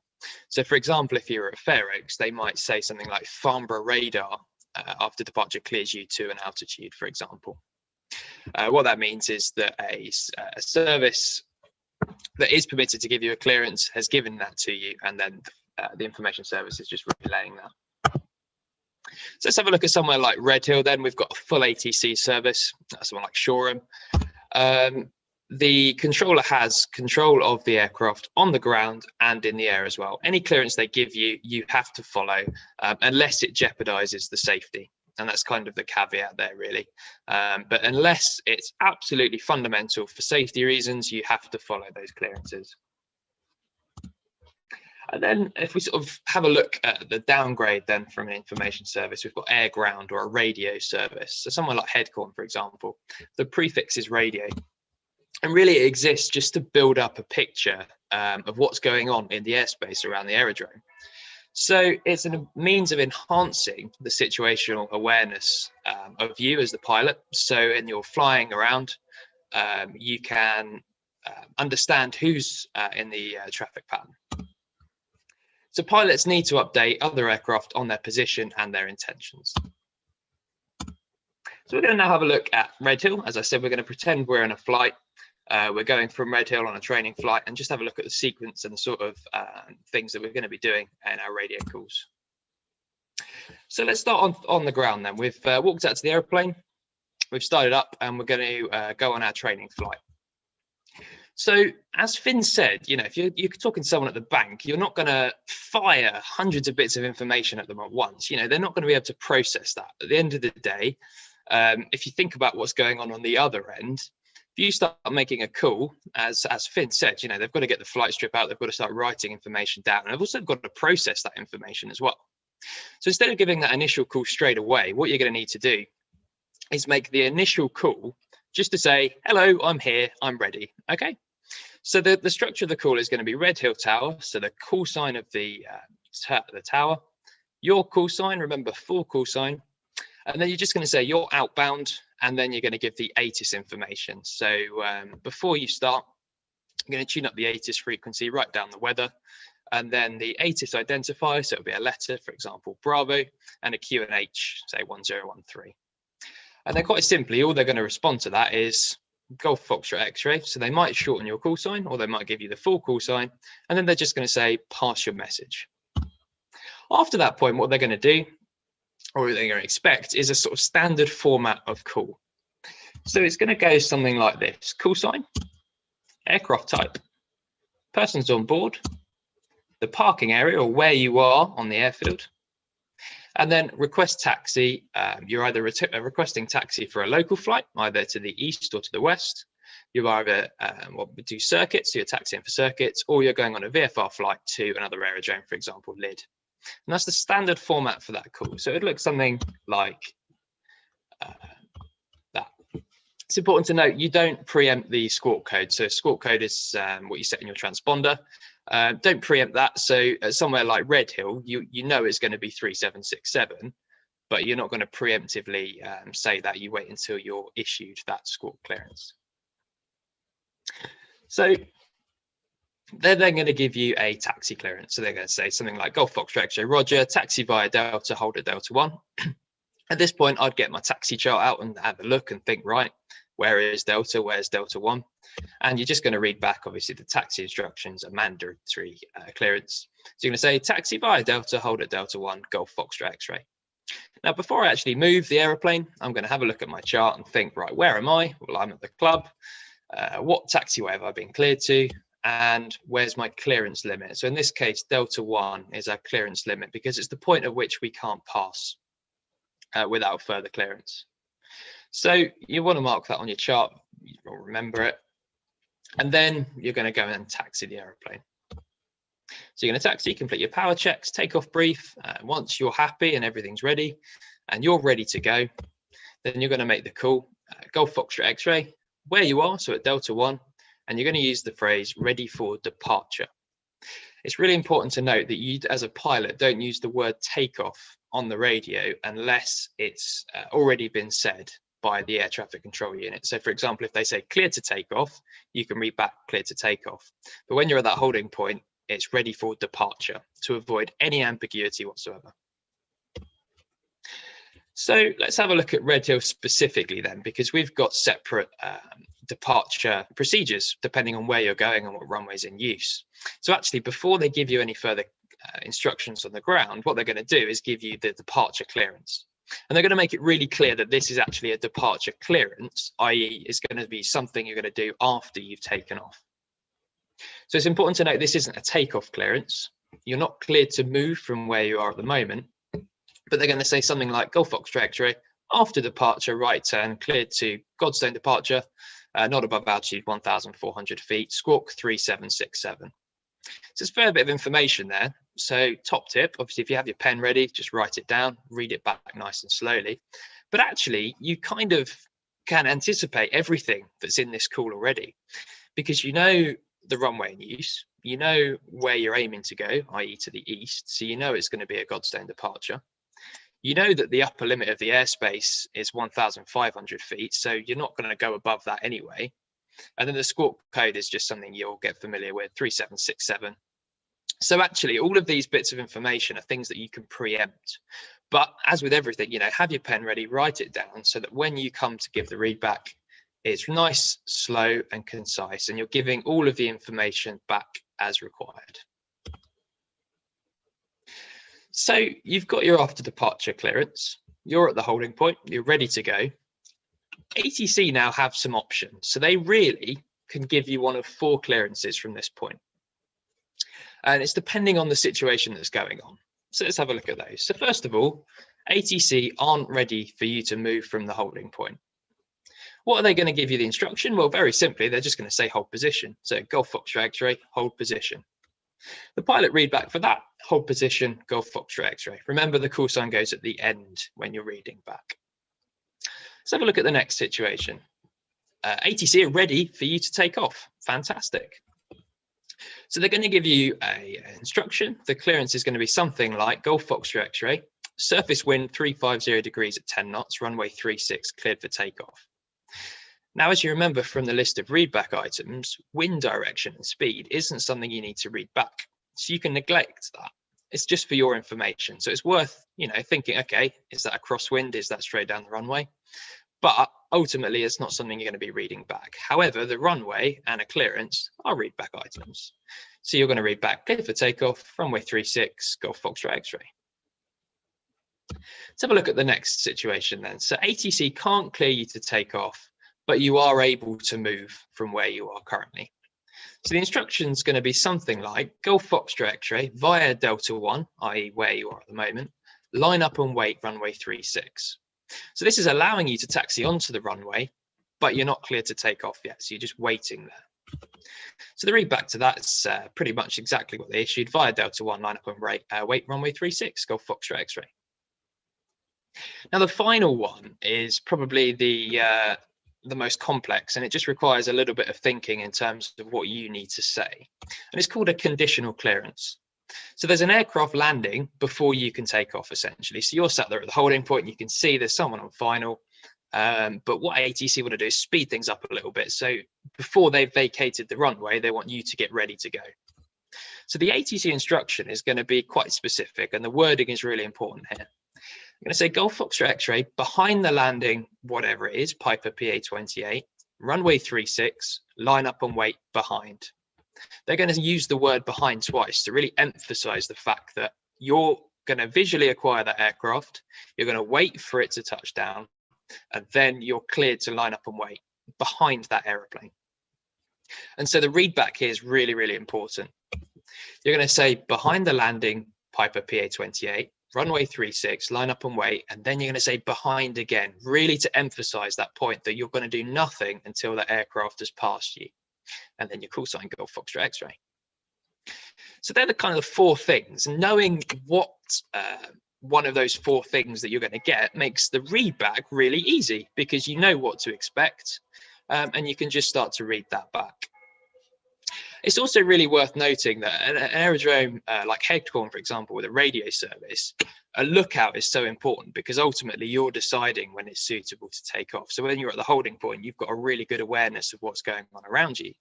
So for example, if you're at Fair Oaks, they might say something like Farnborough radar after departure clears you to an altitude, for example. What that means is that a service that is permitted to give you a clearance has given that to you, and then the information service is just relaying that. So let's have a look at somewhere like Red Hill. Then we've got a full ATC service, someone like Shoreham. The controller has control of the aircraft on the ground and in the air as well. Any clearance they give you, you have to follow, unless it jeopardizes the safety. And that's kind of the caveat there, really. But unless it's absolutely fundamental for safety reasons, you have to follow those clearances. And then if we sort of have a look at the downgrade then from an information service, we've got air ground or a radio service. So somewhere like Headcorn, for example, the prefix is radio. And really it exists just to build up a picture of what's going on in the airspace around the aerodrome. So it's a means of enhancing the situational awareness of you as the pilot. So in your flying around, you can understand who's in the traffic pattern. So pilots need to update other aircraft on their position and their intentions. So we're going to now have a look at Red Hill. As I said, we're going to pretend we're in a flight. We're going from Red Hill on a training flight, and just have a look at the sequence and the sort of things that we're going to be doing in our radio calls. So let's start on the ground then. We've walked out to the airplane. We've started up, and we're going to go on our training flight. So as Finn said, if you're talking to someone at the bank, you're not going to fire hundreds of bits of information at them at once. They're not going to be able to process that. At the end of the day, if you think about what's going on the other end, If you start making a call, as Finn said, you know, they've got to get the flight strip out, they've got to start writing information down, and they've also got to process that information as well. So instead of giving that initial call straight away, what you're going to need to do is make the initial call just to say, hello, I'm here, I'm ready. Okay. So the structure of the call is going to be Red Hill Tower. So the call sign of the tower, your call sign, remember, full call sign. And then you're just going to say you're outbound, and then you're going to give the ATIS information. So before you start, I'm going to tune up the ATIS frequency, write down the weather, and then the ATIS identifier. So it'll be a letter, for example, Bravo, and a QNH, say 1013. And then quite simply, all they're going to respond to that is Golf Foxtrot X-ray. So they might shorten your call sign, or they might give you the full call sign, and then they're just going to say, pass your message. After that point, what they're going to do, or what they're going to expect, is a sort of standard format of call. So it's going to go something like this: call sign, aircraft type, persons on board, the parking area or where you are on the airfield, and then request taxi. You're either requesting taxi for a local flight, either to the east or to the west. You either do circuits, so you're taxiing for circuits, or you're going on a VFR flight to another aerodrome, for example, LID. And that's the standard format for that call. So it looks something like that. It's important to note you don't preempt the squawk code. So squawk code is what you set in your transponder. Don't preempt that. So somewhere like Red Hill, you know it's going to be 3767, but you're not going to preemptively say that. You wait until you're issued that squawk clearance. So they're then going to give you a taxi clearance. So they're going to say something like Golf Foxtrot X-ray Roger, taxi via Delta, hold at Delta 1. At this point, I'd get my taxi chart out and have a look and think, right, where is Delta? Where's Delta 1? And you're just going to read back, obviously, the taxi instructions, a mandatory clearance. So you're going to say taxi via Delta, hold at Delta 1, Golf Foxtrot X-ray. Now, before I actually move the aeroplane, I'm going to have a look at my chart and think, right, where am I? Well, I'm at the club. What taxiway have I been cleared to? And where's my clearance limit? So in this case, Delta 1 is our clearance limit because it's the point at which we can't pass without further clearance. So you want to mark that on your chart, you'll remember it. And then you're going to go and taxi the aeroplane. So you're going to taxi, complete your power checks, takeoff brief. Once you're happy and everything's ready and you're ready to go, then you're going to make the call, Golf Foxtrot X-ray, where you are, so at Delta 1, and you're going to use the phrase ready for departure. It's really important to note that you, as a pilot, don't use the word takeoff on the radio unless it's already been said by the air traffic control unit. So for example, if they say clear to take off, you can read back clear to take off. But when you're at that holding point, it's ready for departure to avoid any ambiguity whatsoever. So let's have a look at Red Hill specifically then, because we've got separate departure procedures depending on where you're going and what runway's in use. So actually, before they give you any further instructions on the ground, what they're going to do is give you the departure clearance. And they're going to make it really clear that this is actually a departure clearance, i.e. it's going to be something you're going to do after you've taken off. So it's important to note this isn't a takeoff clearance. You're not cleared to move from where you are at the moment, but they're going to say something like Golf Foxtrot X-ray, after departure, right turn, cleared to Godstone departure, not above altitude 1,400 feet, squawk 3767. So it's a fair bit of information there. So top tip, obviously, if you have your pen ready, just write it down, read it back nice and slowly. But actually, you kind of can anticipate everything that's in this call already, because you know the runway in use, you know where you're aiming to go, i.e. to the east, so you know it's going to be a Godstone departure. You know that the upper limit of the airspace is 1,500 feet, so you're not going to go above that anyway. And then the squawk code is just something you'll get familiar with, 3767. So actually, all of these bits of information are things that you can preempt. But as with everything, you know, have your pen ready, write it down so that when you come to give the readback, it's nice, slow, and concise, and you're giving all of the information back as required. So you've got your after departure clearance, you're at the holding point, you're ready to go. ATC now have some options. So they really can give you one of 4 clearances from this point. And it's depending on the situation that's going on. So let's have a look at those. So first of all, ATC aren't ready for you to move from the holding point. What are they going to give you the instruction? Well, very simply, they're just going to say hold position. So Golf Foxtrot X-ray, hold position. The pilot read back for that, hold position, Golf Foxtrot X-ray. Remember, the call sign goes at the end when you're reading back. Let's have a look at the next situation. ATC are ready for you to take off. Fantastic. So they're going to give you an instruction. The clearance is going to be something like Golf Foxtrot X-ray, surface wind 350 degrees at 10 knots, runway 36, cleared for takeoff. Now, as you remember from the list of readback items, wind direction and speed isn't something you need to read back. So you can neglect that. It's just for your information. So it's worth, thinking, okay, is that a crosswind? Is that straight down the runway? But ultimately, it's not something you're going to be reading back. However, the runway and a clearance are readback items. So you're going to read back, clear for takeoff, runway 36, Golf Foxtrot X-ray. Let's have a look at the next situation then. So ATC can't clear you to take off, but you are able to move from where you are currently. So the instruction is going to be something like Golf Foxtrot X-ray via Delta 1, i.e. where you are at the moment, line up and wait runway 36. So this is allowing you to taxi onto the runway, but you're not cleared to take off yet. So you're just waiting there. So the read back to that is pretty much exactly what they issued via Delta 1, line up and wait runway 36, Golf Foxtrot X-ray. Now the final one is probably the most complex, and it just requires a little bit of thinking in terms of what you need to say. And it's called a conditional clearance. So there's an aircraft landing before you can take off, essentially. So you're sat there at the holding point, and you can see there's someone on final. But what ATC want to do is speed things up a little bit. So before they've vacated the runway, they want you to get ready to go. So the ATC instruction is going to be quite specific, and the wording is really important here. I'm going to say Golf Foxtrot X-ray behind the landing, whatever it is, Piper PA28, runway 36, line up and wait behind. They're going to use the word behind twice to really emphasize the fact that you're going to visually acquire that aircraft, you're going to wait for it to touch down, and then you're cleared to line up and wait behind that aeroplane. And so the read back here is really, really important. You're going to say behind the landing, Piper PA28, runway 36, line up and wait, and then you're going to say behind again, really to emphasize that point that you're going to do nothing until the aircraft has passed you. And then your call sign, Golf Foxtrot X-ray. So they're the kind of the four things. Knowing what one of those four things that you're going to get makes the read back really easy, because you know what to expect, and you can just start to read that back. It's also really worth noting that an aerodrome like Headcorn, for example, with a radio service, a lookout is so important, because ultimately you're deciding when it's suitable to take off. So when you're at the holding point, you've got a really good awareness of what's going on around you.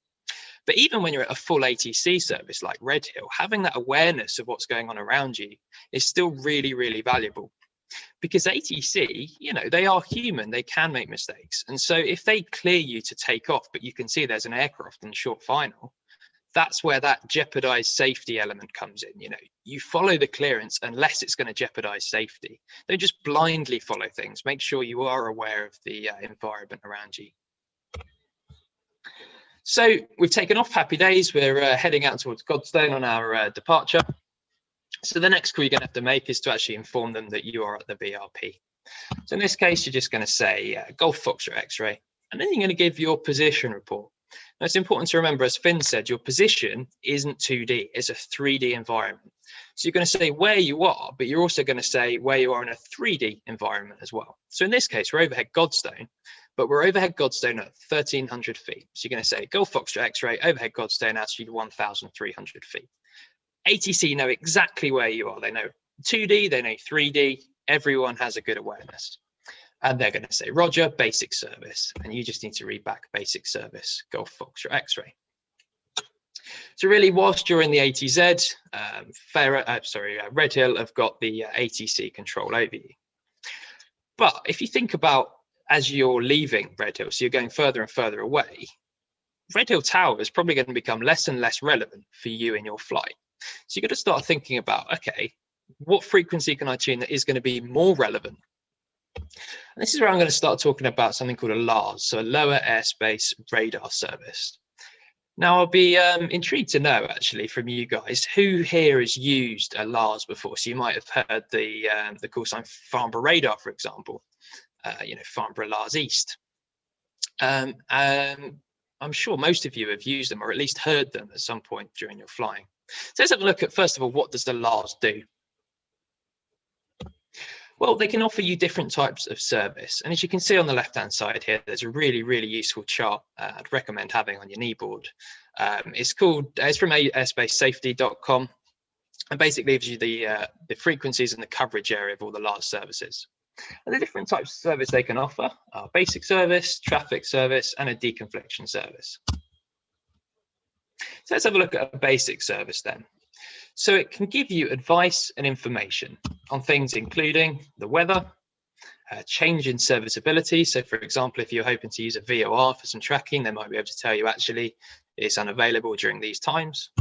But even when you're at a full ATC service like Red Hill, having that awareness of what's going on around you is still really, really valuable. Because ATC, they are human, they can make mistakes. And so if they clear you to take off, but you can see there's an aircraft in the short final, that's where that jeopardized safety element comes in. You follow the clearance unless it's going to jeopardize safety. Don't just blindly follow things. Make sure you are aware of the environment around you. So we've taken off, happy days. We're heading out towards Godstone on our departure. So the next call you're going to have to make is to actually inform them that you are at the VRP. So in this case, you're just going to say Golf Foxtrot X-ray, and then you're going to give your position report. Now, it's important to remember, as Finn said, your position isn't 2D, it's a 3D environment. So you're going to say where you are, but you're also going to say where you are in a 3D environment as well. So in this case, we're overhead Godstone, but we're overhead Godstone at 1,300 feet. So you're going to say Golf Foxtrot X-ray, overhead Godstone, altitude 1,300 feet. ATC know exactly where you are. They know 2D, they know 3D. Everyone has a good awareness. And they're going to say, Roger, basic service. And you just need to read back basic service, Golf Foxtrot X-ray. So really, whilst you're in the ATZ, Red Hill have got the ATC control over you. But if you think about as you're leaving Red Hill, so you're going further and further away, Red Hill Tower is probably going to become less and less relevant for you in your flight. So you've got to start thinking about, okay, what frequency can I tune that is going to be more relevant? And this is where I'm going to start talking about something called a lars, so a lower airspace radar service. Now, I'll be intrigued to know, actually, from you guys, who here has used a lars before? So you might have heard the call sign Farnborough radar, for example, Farnborough Lars East. I'm sure most of you have used them or at least heard them at some point during your flying. So let's have a look at, first of all, what does the lars do? Well, they can offer you different types of service. And as you can see on the left-hand side here, there's a really, really useful chart I'd recommend having on your kneeboard. It's from airspace-safety.com, and basically gives you the frequencies and the coverage area of all the lars services. And the different types of service they can offer are basic service, traffic service, and a deconfliction service. So let's have a look at a basic service then. So it can give you advice and information on things including the weather, change in serviceability. So for example, if you're hoping to use a VOR for some tracking, they might be able to tell you actually it's unavailable during these times.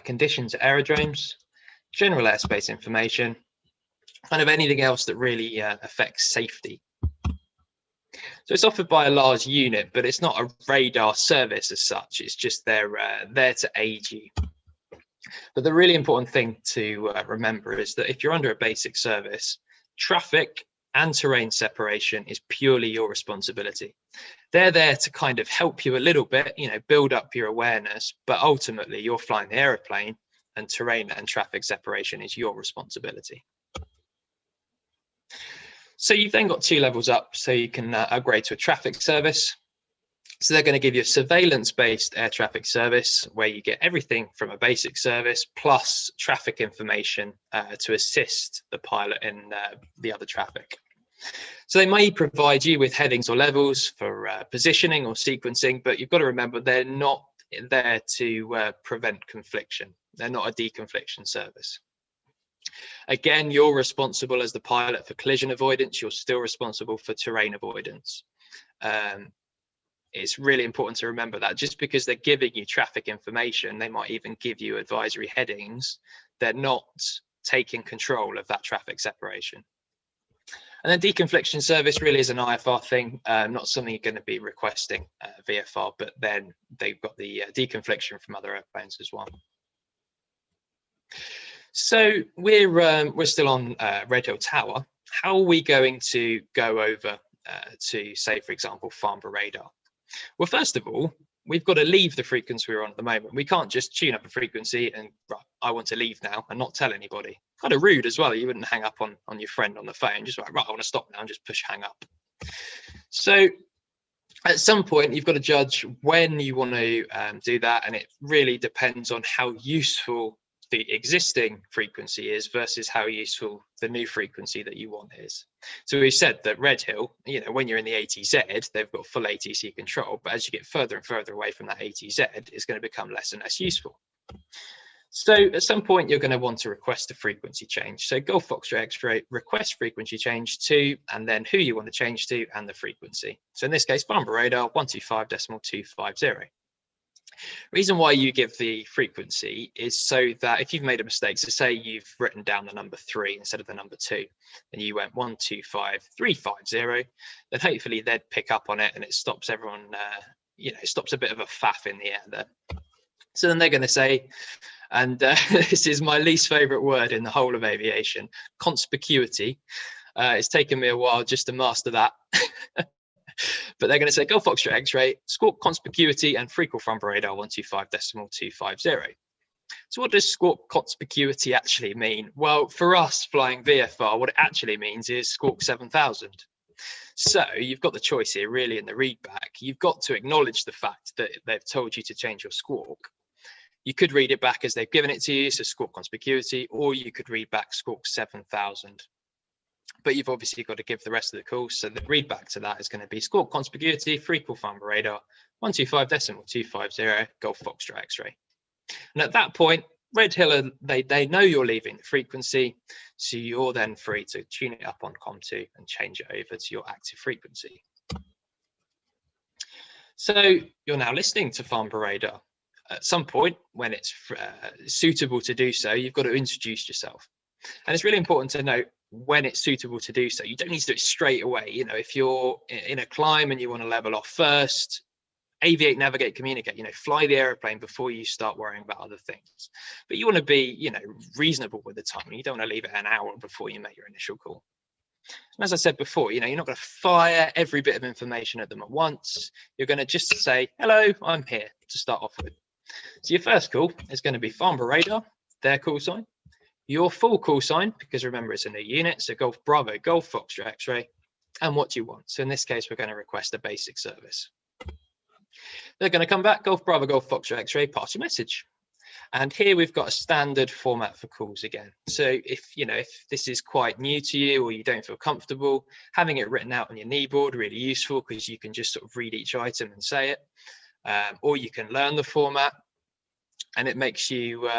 Conditions at aerodromes, general airspace information, kind of anything else that really affects safety. So it's offered by a lars unit, but it's not a radar service as such. It's just they're there to aid you. But the really important thing to remember is that if you're under a basic service, traffic and terrain separation is purely your responsibility. They're there to kind of help you a little bit, build up your awareness, but ultimately you're flying the aeroplane and terrain and traffic separation is your responsibility. So you've then got 2 levels up, so you can upgrade to a traffic service. So they're going to give you a surveillance-based air traffic service where you get everything from a basic service plus traffic information to assist the pilot in the other traffic. So they may provide you with headings or levels for positioning or sequencing, but you've got to remember they're not there to prevent confliction. They're not a deconfliction service. Again, you're responsible as the pilot for collision avoidance. You're still responsible for terrain avoidance. It's really important to remember that just because they're giving you traffic information, they might even give you advisory headings. They're not taking control of that traffic separation. And then deconfliction service really is an IFR thing, not something you're going to be requesting VFR, but then they've got the deconfliction from other airplanes as well. So we're still on Red Hill Tower. How are we going to go over to, say, for example, Farnborough radar? Well, first of all, we've got to leave the frequency we're on at the moment. We can't just tune up a frequency and, right, I want to leave now and not tell anybody. Kind of rude as well. You wouldn't hang up on your friend on the phone, just like, right, I want to stop now and just push hang up. So at some point, you've got to judge when you want to do that. And it really depends on how useful the existing frequency is versus how useful the new frequency that you want is. So we said that Red Hill, when you're in the ATZ, they've got full ATC control, but as you get further and further away from that ATZ, it's going to become less and less useful. So at some point, you're going to want to request a frequency change. So Golf Foxtrot X-ray, request frequency change to, and then who you want to change to and the frequency. So in this case, Farnborough radar 125.250. Reason why you give the frequency is so that if you've made a mistake, so say you've written down the number 3 instead of the number 2, and you went 125.350, then hopefully they'd pick up on it and it stops everyone, stops a bit of a faff in the air there. So then they're going to say, and this is my least favorite word in the whole of aviation, conspicuity. It's taken me a while just to master that. But they're going to say Golf Foxtrot X-ray, squawk conspicuity and frequent Farnborough radar 125.250. So what does squawk conspicuity actually mean? Well, for us flying VFR, what it actually means is squawk 7000. So you've got the choice here really in the readback. You've got to acknowledge the fact that they've told you to change your squawk. You could read it back as they've given it to you, so squawk conspicuity, or you could read back squawk 7000. But you've obviously got to give the rest of the call. So the readback to that is going to be squawk conspicuity, frequent Farnborough radar 125.250, Golf Foxtrot X-ray. And at that point, Red Hill, they know you're leaving the frequency, so you're then free to tune it up on COM2 and change it over to your active frequency. So you're now listening to Farnborough radar. At some point, when it's suitable to do so, you've got to introduce yourself. And it's really important to note when it's suitable to do so. You don't need to do it straight away. If you're in a climb and you want to level off first, aviate, navigate, communicate, fly the airplane before you start worrying about other things. But you want to be, reasonable with the time. You don't want to leave it an hour before you make your initial call. And as I said before, you're not going to fire every bit of information at them at once. You're going to just say, hello, I'm here, to start off with. So your first call is going to be Farnborough Radar, their call sign, your full call sign, because remember it's a new unit, so Golf Bravo, Golf Foxtrot X-ray, and what you want. So in this case, we're going to request a basic service. They're going to come back, Golf Bravo, Golf Foxtrot X-ray, pass your message. And here we've got a standard format for calls again. So if this is quite new to you or you don't feel comfortable, having it written out on your kneeboard, really useful, because you can just sort of read each item and say it. Or you can learn the format, and it makes you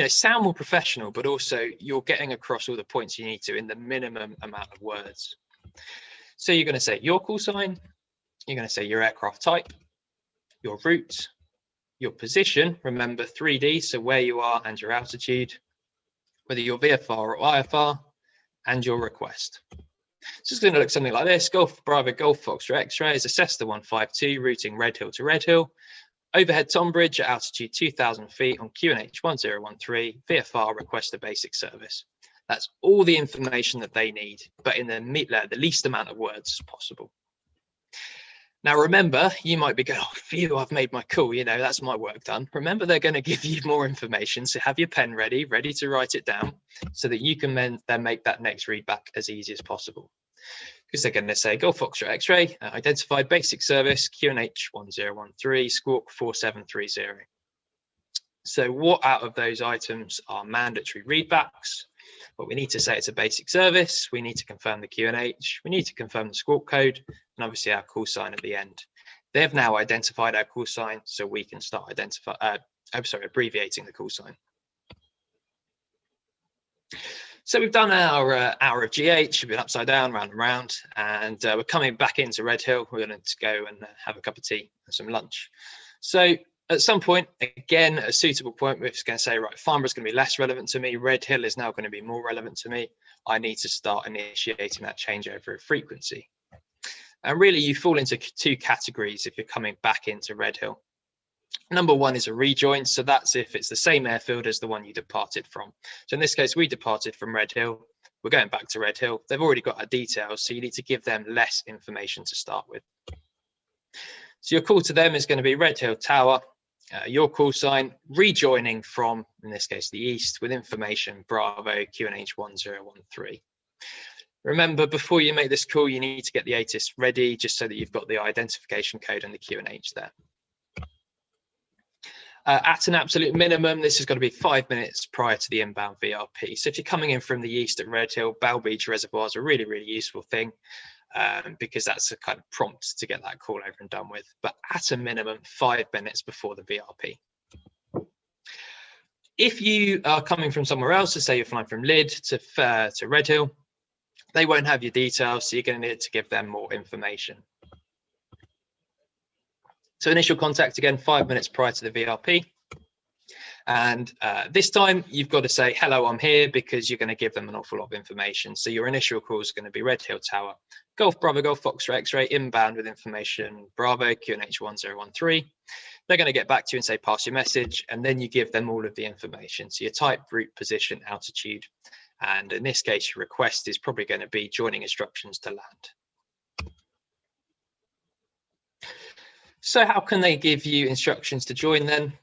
sound more professional, but also you're getting across all the points you need to in the minimum amount of words. So you're going to say your call sign, you're going to say your aircraft type, your route, your position, remember 3D, so where you are and your altitude, whether you're VFR or IFR, and your request. So it's going to look something like this. Golf Bravo, Golf Foxtrot X-ray is a Cessna 152 routing Red Hill to Red Hill. Overhead Tonbridge at altitude 2,000 feet on QNH 1013, VFR, request a basic service. That's all the information that they need, but in the least amount of words as possible. Now, remember, you might be going, oh, phew, I've made my call, that's my work done. Remember, they're going to give you more information, so have your pen ready to write it down so that you can then make that next read back as easy as possible. Because they're going to say, Golf Foxtrot X-ray, identified basic service, QNH 1013, squawk 4730. So what out of those items are mandatory readbacks? Well, we need to say it's a basic service. We need to confirm the QNH. We need to confirm the squawk code, and obviously our call sign at the end. They've now identified our call sign, so we can start abbreviating the call sign. So we've done our hour of GH, we've been upside down, round and round, and we're coming back into Red Hill. We're going to go and have a cup of tea and some lunch. So at some point, again, a suitable point, we're just going to say, right, Farnborough is going to be less relevant to me. Red Hill is now going to be more relevant to me. I need to start initiating that changeover of frequency. And really, you fall into two categories if you're coming back into Red Hill. Number one is a rejoin. So that's if it's the same airfield as the one you departed from. So in this case, we departed from Red Hill. We're going back to Red Hill. They've already got our details, so you need to give them less information to start with. So your call to them is going to be Red Hill Tower. Your call sign, rejoining from, in this case, the east with information, Bravo, QNH 1013. Remember, before you make this call, you need to get the ATIS ready, just so that you've got the identification code and the QNH there. At an absolute minimum, this is going to be 5 minutes prior to the inbound VRP. So if you're coming in from the east at Red Hill, Bow Beach Reservoir is a really, really useful thing. Because that's a kind of prompt to get that call over and done with, but at a minimum 5 minutes before the VRP. If you are coming from somewhere else, so say you're flying from Lyd to Red Hill, they won't have your details, so you're going to need to give them more information. So initial contact again, 5 minutes prior to the VRP. And this time you've got to say, hello, I'm here, because you're going to give them an awful lot of information. So your initial call is going to be Red Hill Tower, Golf Bravo, Golf Foxtrot X-ray, inbound with information, Bravo, QNH 1013. They're going to get back to you and say, pass your message. And then you give them all of the information. So your type, route, position, altitude. And in this case, your request is probably going to be joining instructions to land. So how can they give you instructions to join then?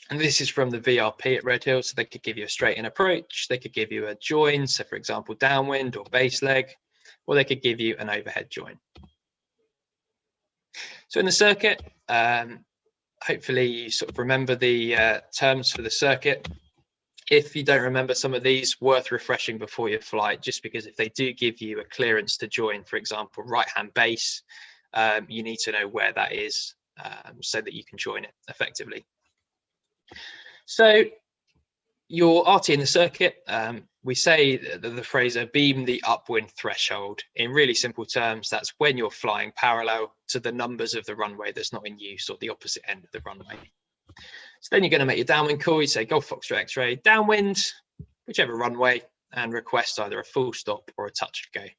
And this is from the VRP at Red Hill. So they could give you a straight in approach. They could give you a join. So for example, downwind or base leg, or they could give you an overhead join. So in the circuit, hopefully you sort of remember the terms for the circuit. If you don't remember some of these, worth refreshing before your flight, just because if they do give you a clearance to join, for example, right-hand base, you need to know where that is so that you can join it effectively. So your RT in the circuit, we say the phrase beam the upwind threshold. In really simple terms, that's when you're flying parallel to the numbers of the runway that's not in use, or the opposite end of the runway. So then you're going to make your downwind call. You say Golf Foxtrot X-ray, downwind, whichever runway, and request either a full stop or a touch and go.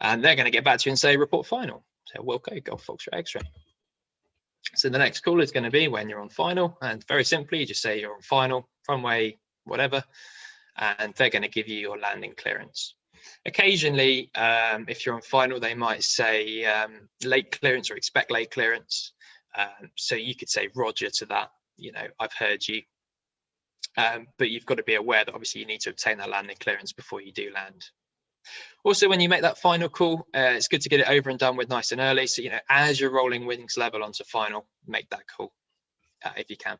And they're going to get back to you and say report final. So Wilco, Golf Foxtrot X-ray. So the next call is going to be when you're on final, and very simply, you just say you're on final, runway, whatever, and they're going to give you your landing clearance. Occasionally, if you're on final, they might say late clearance or expect late clearance. So you could say Roger to that, you know, I've heard you. But you've got to be aware that obviously you need to obtain that landing clearance before you do land. Also, when you make that final call, it's good to get it over and done with nice and early. So, you know, as you're rolling wings level onto final, make that call if you can.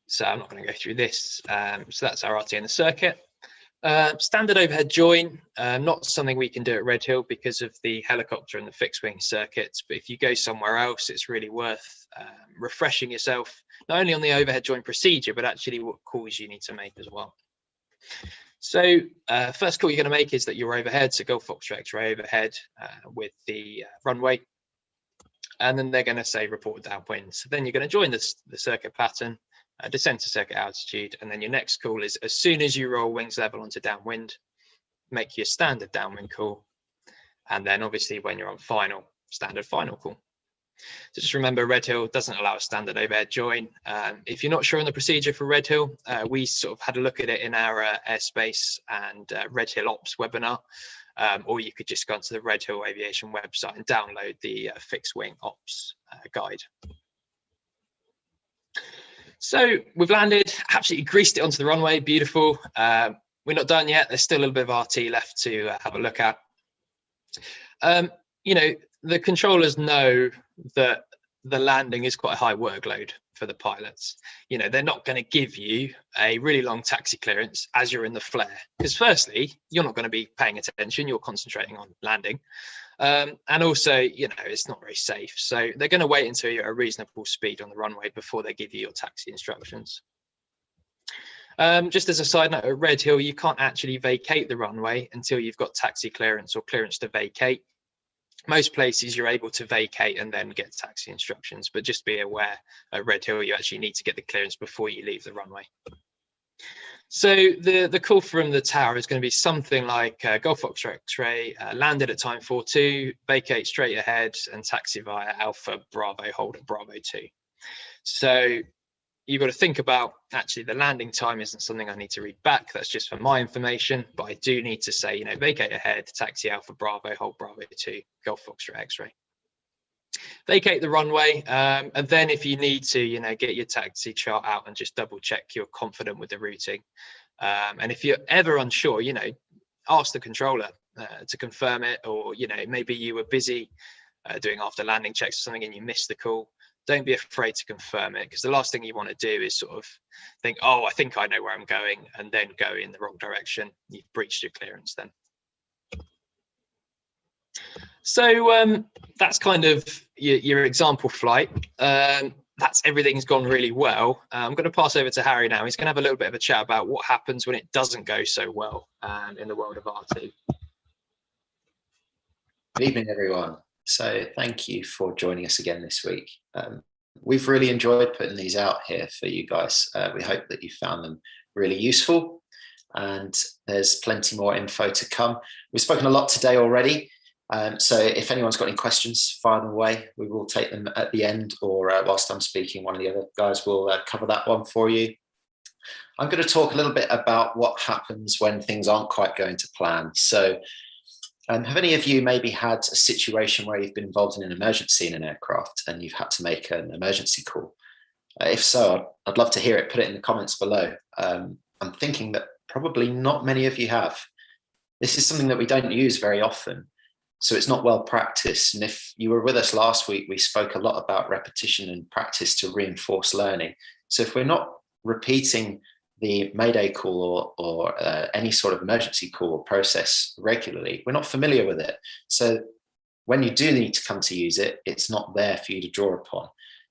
So I'm not going to go through this. So that's our RT in the circuit. Standard overhead join, not something we can do at Red Hill because of the helicopter and the fixed wing circuits. But if you go somewhere else, it's really worth refreshing yourself, not only on the overhead join procedure, but actually what calls you need to make as well. So first call you're going to make is that you're overhead, so Golf Foxtrot X-ray overhead with the runway. And then they're going to say report downwind. So then you're going to join the circuit pattern, descend to circuit altitude, and then your next call is as soon as you roll wings level onto downwind, make your standard downwind call. And then obviously when you're on final, standard final call. So just remember, Red Hill doesn't allow a standard overhead join. If you're not sure on the procedure for Red Hill, we sort of had a look at it in our airspace and Red Hill Ops webinar, or you could just go onto the Red Hill Aviation website and download the fixed wing ops guide. So we've landed, absolutely greased it onto the runway, beautiful. We're not done yet. There's still a little bit of RT left to have a look at. You know, the controllers know that the landing is quite a high workload for the pilots. You know, they're not going to give you a really long taxi clearance as you're in the flare, because firstly, you're not going to be paying attention, you're concentrating on landing. And also, you know, it's not very safe. So they're going to wait until you're at a reasonable speed on the runway before they give you your taxi instructions. Just as a side note, at Red Hill, you can't actually vacate the runway until you've got taxi clearance or clearance to vacate. Most places you're able to vacate and then get taxi instructions, but just be aware at Red Hill, you actually need to get the clearance before you leave the runway. So the call from the tower is going to be something like Golf Foxtrot X-ray, landed at time 42, vacate straight ahead and taxi via Alpha Bravo, hold at Bravo 2. So you've got to think about, actually the landing time isn't something I need to read back, that's just for my information, but I do need to say, you know, vacate ahead, taxi Alpha Bravo, hold Bravo 2, Golf Foxtrot X-ray. Vacate the runway, and then if you need to, you know, get your taxi chart out and just double check you're confident with the routing. And if you're ever unsure, you know, ask the controller to confirm it, or, you know, maybe you were busy doing after landing checks or something and you missed the call. Don't be afraid to confirm it, because the last thing you want to do is sort of think, oh, I think I know where I'm going, and then go in the wrong direction. You've breached your clearance then. So that's kind of your example flight. That's everything's gone really well. I'm going to pass over to Harry now. He's going to have a little bit of a chat about what happens when it doesn't go so well in the world of RT. Good evening, everyone. So thank you for joining us again this week. We've really enjoyed putting these out here for you guys. We hope that you found them really useful, and there's plenty more info to come. We've spoken a lot today already. So if anyone's got any questions, fire them away. We will take them at the end, or whilst I'm speaking, one of the other guys will cover that one for you. I'm going to talk a little bit about what happens when things aren't quite going to plan. So have any of you maybe had a situation where you've been involved in an emergency in an aircraft and you've had to make an emergency call? If so, I'd love to hear it. Put it in the comments below. I'm thinking that probably not many of you have. This is something that we don't use very often, so it's not well practiced. And if you were with us last week, we spoke a lot about repetition and practice to reinforce learning. So if we're not repeating the Mayday call or any sort of emergency call or process regularly, we're not familiar with it. So when you do need to come to use it, it's not there for you to draw upon.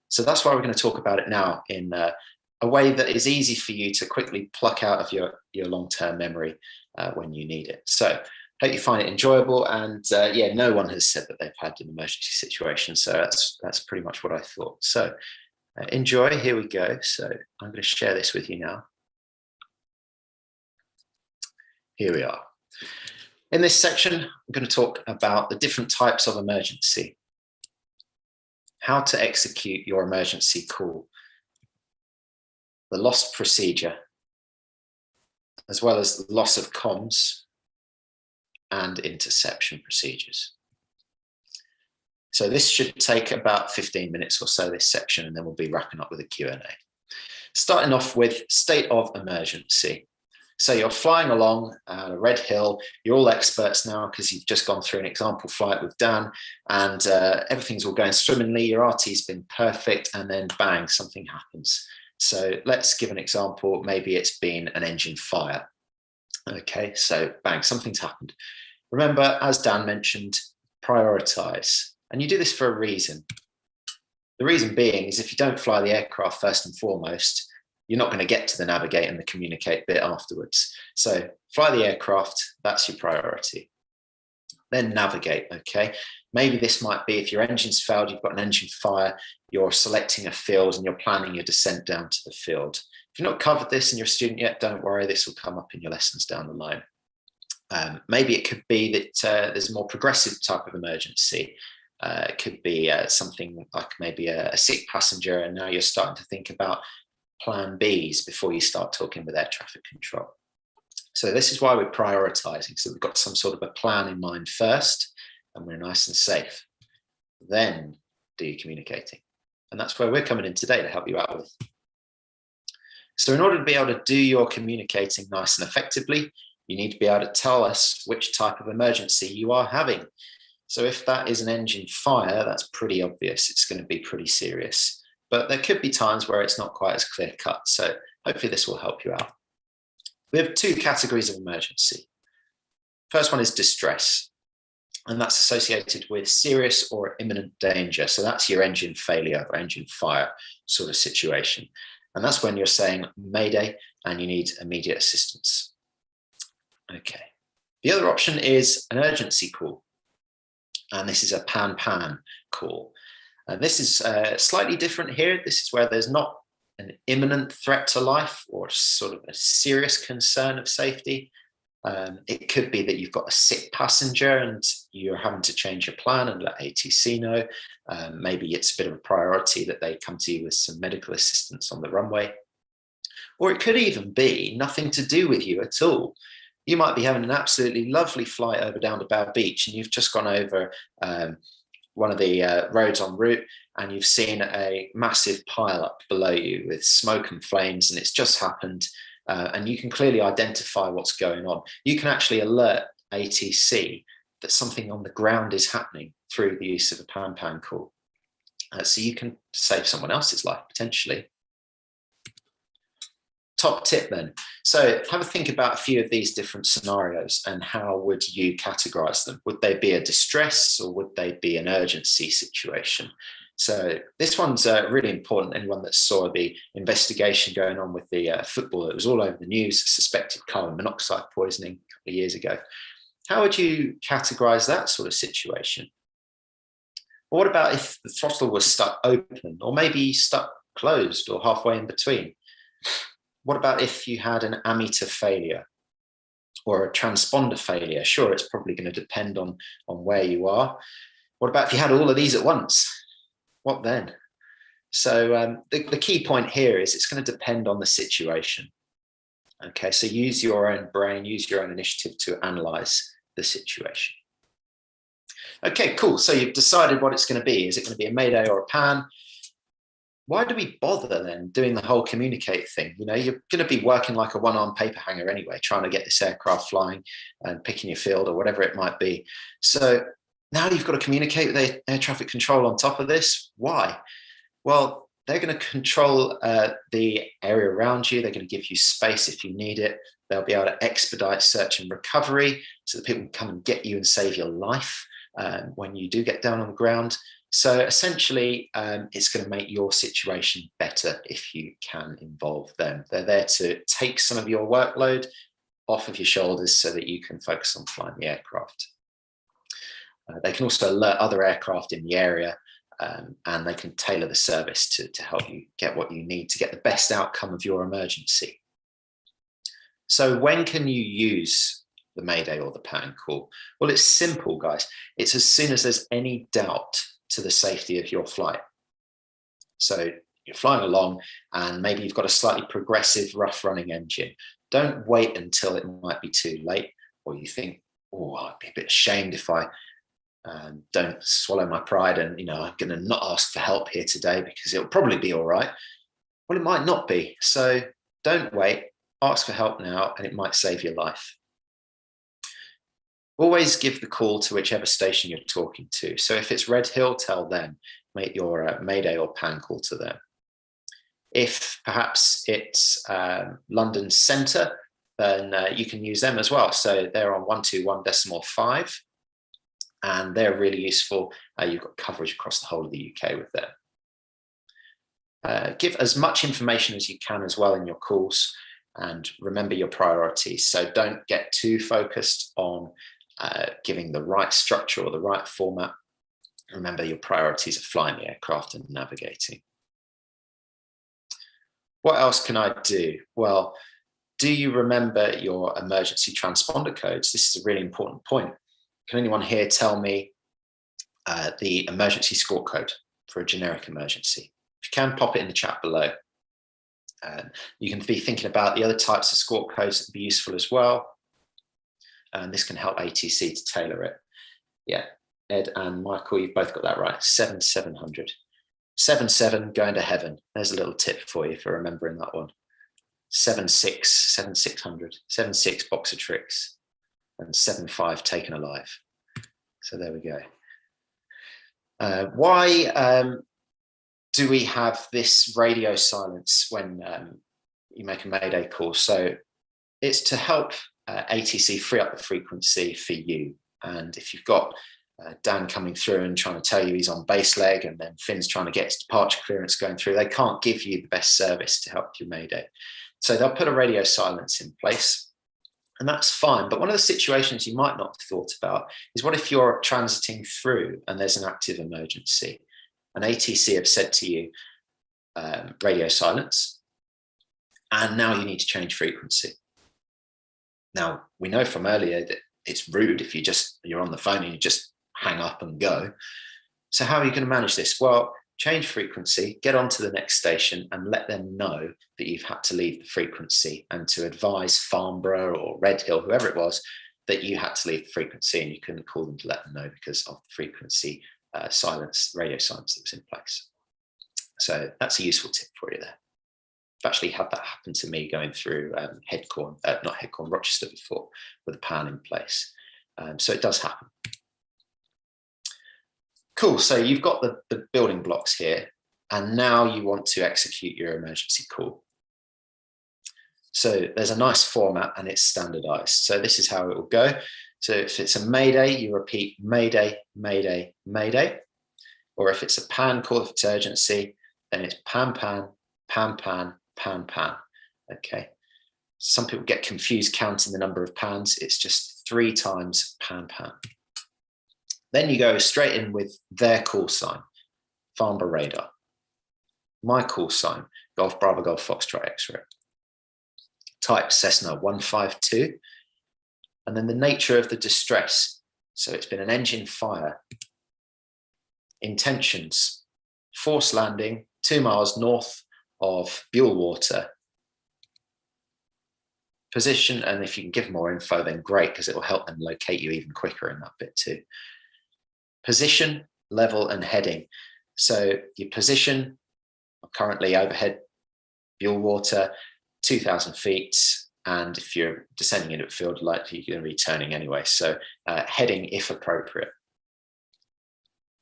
So that's why we're going to talk about it now in a way that is easy for you to quickly pluck out of your long-term memory when you need it. So hope you find it enjoyable. And yeah, no one has said that they've had an emergency situation. So that's pretty much what I thought. So enjoy, here we go. So I'm going to share this with you now. Here we are. In this section, I'm going to talk about the different types of emergency, how to execute your emergency call, the lost procedure, as well as the loss of comms, and interception procedures. So this should take about 15 minutes or so, this section, and then we'll be wrapping up with a Q&A. Starting off with state of emergency. So you're flying along a red hill. You're all experts now because you've just gone through an example flight with Dan, and everything's all going swimmingly. Your RT's been perfect, and then bang, something happens. So let's give an example. Maybe it's been an engine fire. Okay, so bang, something's happened. Remember, as Dan mentioned, prioritize. And you do this for a reason. The reason being is if you don't fly the aircraft first and foremost, you're not going to get to the navigate and the communicate bit afterwards. So fly the aircraft, that's your priority. Then navigate, okay? Maybe this might be if your engine's failed, you've got an engine fire, you're selecting a field and you're planning your descent down to the field. If you've not covered this and you're a student yet, don't worry, this will come up in your lessons down the line. Maybe it could be that there's a more progressive type of emergency. It could be something like maybe a sick passenger, and now you're starting to think about plan Bs before you start talking with air traffic control. So this is why we're prioritizing. So we've got some sort of a plan in mind first, and we're nice and safe. Then do your communicating. And that's where we're coming in today to help you out with. So in order to be able to do your communicating nice and effectively, you need to be able to tell us which type of emergency you are having. So if that is an engine fire, that's pretty obvious. It's going to be pretty serious. But there could be times where it's not quite as clear cut. So hopefully this will help you out. We have two categories of emergency. First one is distress, and that's associated with serious or imminent danger. So that's your engine failure or engine fire sort of situation. And that's when you're saying Mayday and you need immediate assistance. Okay. The other option is an urgency call. And this is a pan-pan call. And this is slightly different here. This is where there's not an imminent threat to life or sort of a serious concern of safety. It could be that you've got a sick passenger and you're having to change your plan and let ATC know. Maybe it's a bit of a priority that they come to you with some medical assistance on the runway. Or it could even be nothing to do with you at all. You might be having an absolutely lovely flight over down to Bow Beach, and you've just gone over one of the roads en route, and you've seen a massive pile up below you with smoke and flames, and it's just happened, and you can clearly identify what's going on. You can actually alert ATC that something on the ground is happening through the use of a pan-pan call. So you can save someone else's life potentially. Top tip then. So have a think about a few of these different scenarios and how would you categorize them? Would they be a distress or would they be an urgency situation? So this one's really important. Anyone that saw the investigation going on with the football that was all over the news, suspected carbon monoxide poisoning a couple of years ago. How would you categorize that sort of situation? Or what about if the throttle was stuck open or maybe stuck closed or halfway in between? What about if you had an ammeter failure or a transponder failure? Sure, it's probably going to depend on where you are. What about if you had all of these at once? What then? So the key point here is it's going to depend on the situation. Okay, so use your own brain, use your own initiative to analyze the situation. Okay, cool. So you've decided what it's going to be. Is it going to be a Mayday or a pan? Why do we bother then doing the whole communicate thing? You know, you're going to be working like a one-armed paper hanger anyway, trying to get this aircraft flying and picking your field or whatever it might be. So now you've got to communicate with air traffic control on top of this. Why? Well, they're going to control the area around you. They're going to give you space if you need it. They'll be able to expedite search and recovery so that people can come and get you and save your life when you do get down on the ground. So essentially, it's going to make your situation better if you can involve them. They're there to take some of your workload off of your shoulders so that you can focus on flying the aircraft. They can also alert other aircraft in the area, and they can tailor the service to help you get what you need to get the best outcome of your emergency. So when can you use the Mayday or the pan call? Well, it's simple, guys. It's as soon as there's any doubt to the safety of your flight. So you're flying along and maybe you've got a slightly progressive rough running engine. Don't wait until it might be too late or you think oh, I'd be a bit ashamed if I don't swallow my pride and, I'm going to not ask for help here today because it'll probably be all right. Well, it might not be. So don't wait, ask for help now, and it might save your life. Always give the call to whichever station you're talking to. So if it's Red Hill, tell them, make your Mayday or PAN call to them. If perhaps it's London Centre, then you can use them as well. So they're on 121.5, and they're really useful. You've got coverage across the whole of the UK with them. Give as much information as you can as well in your calls, and remember your priorities. So don't get too focused on giving the right structure or the right format. Remember your priorities are flying the aircraft and navigating. What else can I do? Well, do you remember your emergency transponder codes? This is a really important point. Can anyone here tell me the emergency score code for a generic emergency? If you can, pop it in the chat below. You can be thinking about the other types of score codes that would be useful as well. And this can help ATC to tailor it. Yeah, Ed and Michael, you've both got that right. 7700. 77 going to heaven. There's a little tip for you for remembering that one. 7600. 76 box of tricks. And 75 taken alive. So there we go. Why do we have this radio silence when you make a Mayday call? So it's to help ATC free up the frequency for you. And if you've got Dan coming through and trying to tell you he's on base leg, and then Finn's trying to get his departure clearance going through, they can't give you the best service to help you Mayday. So they'll put a radio silence in place, and that's fine. But one of the situations you might not have thought about is, what if you're transiting through and there's an active emergency, and ATC have said to you, radio silence, and now you need to change frequency. Now, we know from earlier that it's rude if you're on the phone and you just hang up and go. So how are you going to manage this? Well, change frequency, get on to the next station and let them know that you've had to leave the frequency, and to advise Farnborough or Red Hill, whoever it was, that you had to leave the frequency and you couldn't call them to let them know because of the frequency silence, radio silence that was in place. So that's a useful tip for you there. I've actually had that happen to me going through Rochester before, with a PAN in place. So it does happen. Cool, so you've got the building blocks here, and now you want to execute your emergency call. So there's a nice format and it's standardized. So this is how it will go. So if it's a Mayday, you repeat Mayday, Mayday, Mayday. Or if it's a PAN call, if it's urgency, then it's PAN, PAN, PAN, PAN, PAN, PAN. Okay. Some people get confused counting the number of PANs. It's just 3 times PAN, PAN. Then you go straight in with their call sign, Farnborough radar. My call sign, Golf Bravo Golf Foxtrot X-ray. Type Cessna 152. And then the nature of the distress. So it's been an engine fire. Intentions, forced landing 2 miles north of Buellwater. Position, and if you can give more info, then great, because it will help them locate you even quicker in that bit too. Position, level, and heading. So your position, currently overhead Buellwater, 2,000 feet. And if you're descending into a field, likely you're going to be turning anyway. So heading, if appropriate,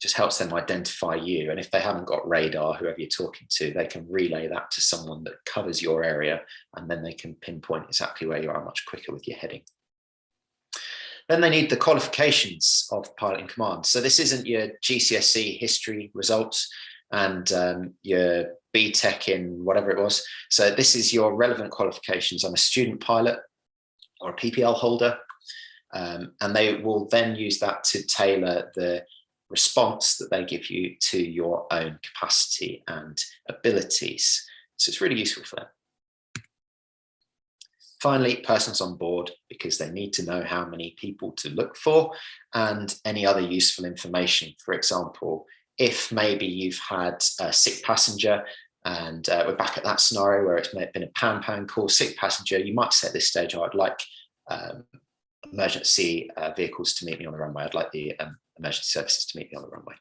just helps them identify you. And if they haven't got radar, whoever you're talking to, they can relay that to someone that covers your area, and then they can pinpoint exactly where you are much quicker with your heading. Then they need the qualifications of pilot in command. So this isn't your GCSE history results and your BTEC in whatever it was. So this is your relevant qualifications. I'm a student pilot or a PPL holder, and they will then use that to tailor the response that they give you to your own capacity and abilities. So it's really useful for them. Finally, persons on board, because they need to know how many people to look for and any other useful information. For example, if maybe you've had a sick passenger, and we're back at that scenario where it's been a PAN call, sick passenger, you might say at this stage, oh, I'd like emergency vehicles to meet me on the runway. I'd like the emergency services to meet me on the runway,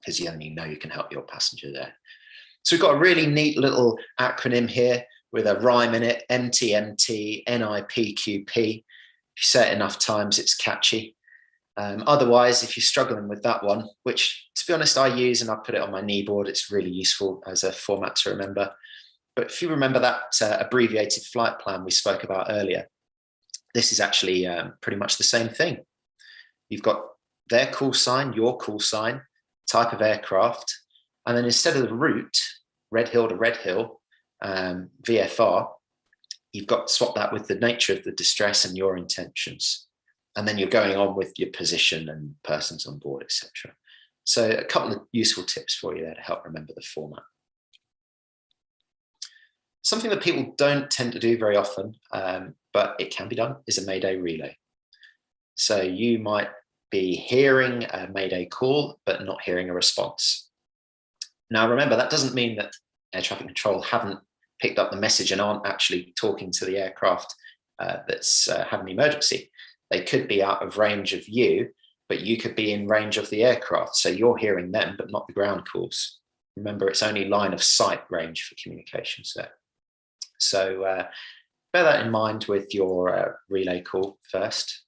because you only know you can help your passenger there. So we've got a really neat little acronym here with a rhyme in it, MTMT, NIPQP. If you say it enough times, it's catchy. Otherwise, if you're struggling with that one, which to be honest, I use and I put it on my kneeboard, it's really useful as a format to remember. But if you remember that abbreviated flight plan we spoke about earlier, this is actually pretty much the same thing. You've got their call sign, your call sign, type of aircraft, and then instead of the route, Red Hill to Red Hill, VFR, you've got to swap that with the nature of the distress and your intentions. And then you're going on with your position and persons on board, etc. So a couple of useful tips for you there to help remember the format. Something that people don't tend to do very often, but it can be done, is a Mayday relay. So you might be hearing a Mayday call, but not hearing a response. Now, remember, that doesn't mean that air traffic control haven't picked up the message and aren't actually talking to the aircraft that's having an emergency. They could be out of range of you, but you could be in range of the aircraft. So you're hearing them, but not the ground calls. Remember, it's only line of sight range for communications there. So bear that in mind with your relay call first.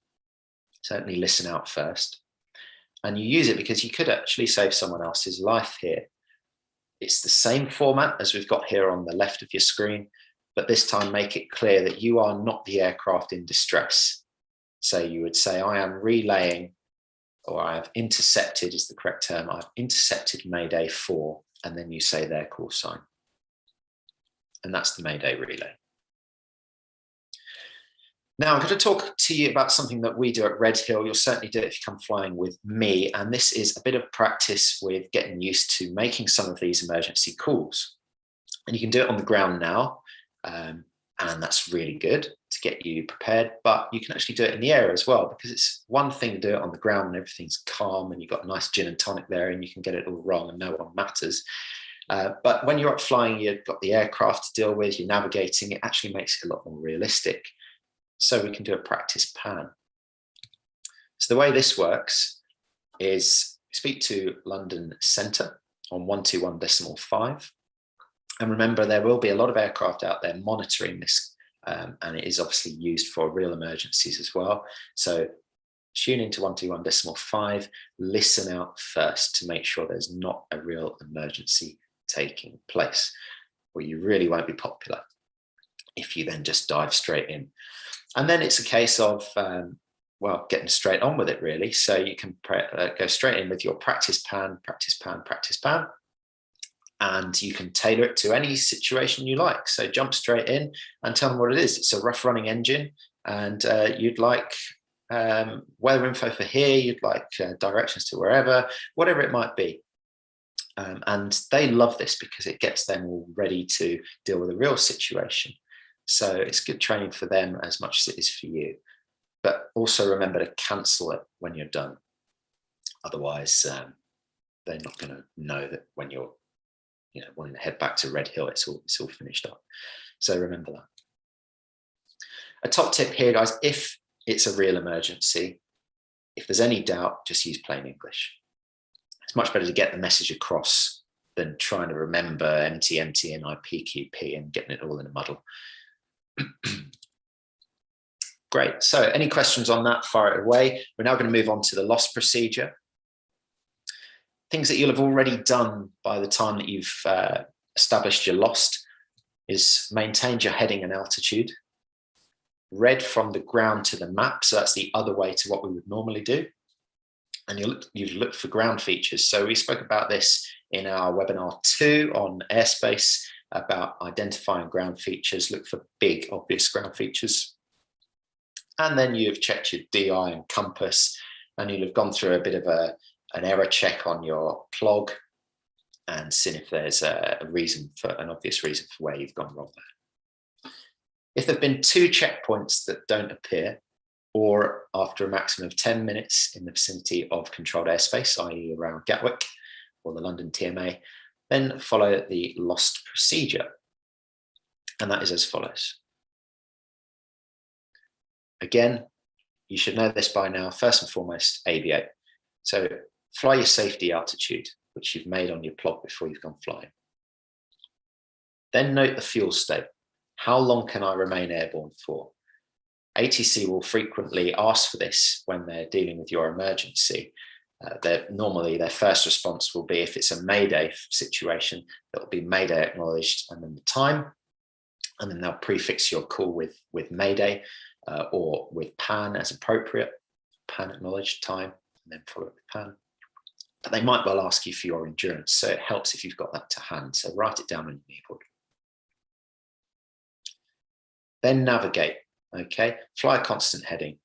Certainly listen out first. And you use it because you could actually save someone else's life here. It's the same format as we've got here on the left of your screen, but this time make it clear that you are not the aircraft in distress. So you would say, I am relaying, or I have intercepted is the correct term. I've intercepted Mayday 4, and then you say their call sign. And that's the Mayday relay. Now I'm going to talk to you about something that we do at Red Hill. You'll certainly do it if you come flying with me. And this is a bit of practice with getting used to making some of these emergency calls. And you can do it on the ground now. And that's really good to get you prepared. But you can actually do it in the air as well, because it's one thing to do it on the ground and everything's calm and you've got a nice gin and tonic there and you can get it all wrong and no one matters. But when you're up flying, you've got the aircraft to deal with, you're navigating, it actually makes it a lot more realistic. So we can do a practice pan. So the way this works is speak to London Centre on 121.5. And remember, there will be a lot of aircraft out there monitoring this, and it is obviously used for real emergencies as well. So tune into 121.5, listen out first to make sure there's not a real emergency taking place, or you really won't be popular if you then just dive straight in. And then it's a case of, well, getting straight on with it, really. So you can go straight in with your practice pan, practice pan, practice pan, and you can tailor it to any situation you like. So jump straight in and tell them what it is. It's a rough running engine, and you'd like weather info for here, you'd like directions to wherever, whatever it might be. And they love this because it gets them all ready to deal with a real situation. So it's good training for them as much as it is for you. But also remember to cancel it when you're done. Otherwise, they're not going to know that when you're wanting to head back to Red Hill, it's all finished up. So remember that. A top tip here, guys, if it's a real emergency, if there's any doubt, just use plain English. It's much better to get the message across than trying to remember MTMT and IPQP and getting it all in a muddle. Great. So any questions on that, fire it away. We're now going to move on to the loss procedure. Things that you'll have already done by the time that you've established your lost is maintained your heading and altitude, read from the ground to the map. So that's the other way to what we would normally do. And you've looked for ground features. So we spoke about this in our webinar 2 on airspace, about identifying ground features. Look for big, obvious ground features. And then you've checked your DI and compass, and you'll have gone through a bit of an error check on your plog and seen if there's an obvious reason for where you've gone wrong there. If there have been 2 checkpoints that don't appear, or after a maximum of 10 minutes in the vicinity of controlled airspace, i.e. around Gatwick or the London TMA, then follow the lost procedure. And that is as follows. Again, you should know this by now, first and foremost, aviate. So fly your safety altitude, which you've made on your plot before you've gone flying. Then note the fuel state. How long can I remain airborne for? ATC will frequently ask for this when they're dealing with your emergency. Normally their first response will be, if it's a Mayday situation, it'll be Mayday acknowledged and then the time, and then they'll prefix your call with Mayday or with PAN as appropriate, PAN acknowledged time, and then follow it with PAN. But they might well ask you for your endurance, so it helps if you've got that to hand. So write it down on your keyboard. Then navigate, okay? Fly a constant heading.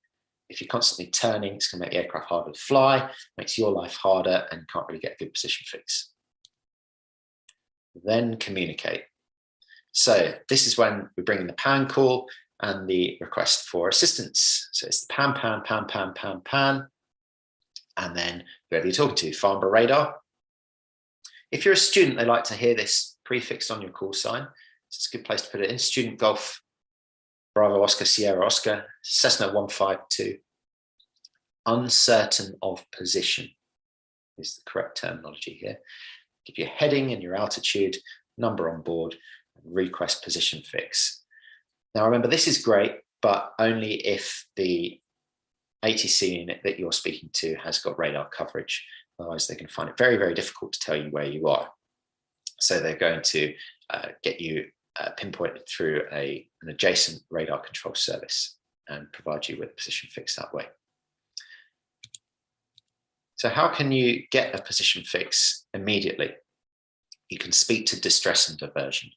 If you're constantly turning, it's going to make the aircraft harder to fly, makes your life harder, and you can't really get a good position fix. Then communicate. So this is when we bring in the PAN call and the request for assistance. So it's the PAN, PAN, PAN, PAN, PAN, PAN, and then whoever you're talking to, Farnborough radar. If you're a student, they like to hear this prefixed on your call sign. So it's a good place to put it in. Student Golf Bravo Oscar Sierra Oscar Cessna 152. Uncertain of position is the correct terminology here. Give your heading and your altitude, number on board, and request position fix. Now remember, this is great, but only if the ATC unit that you're speaking to has got radar coverage. Otherwise, they can find it very, very difficult to tell you where you are. So they're going to get you pinpointed through an adjacent radar control service and provide you with a position fix that way. So how can you get a position fix immediately? You can speak to distress and diversion.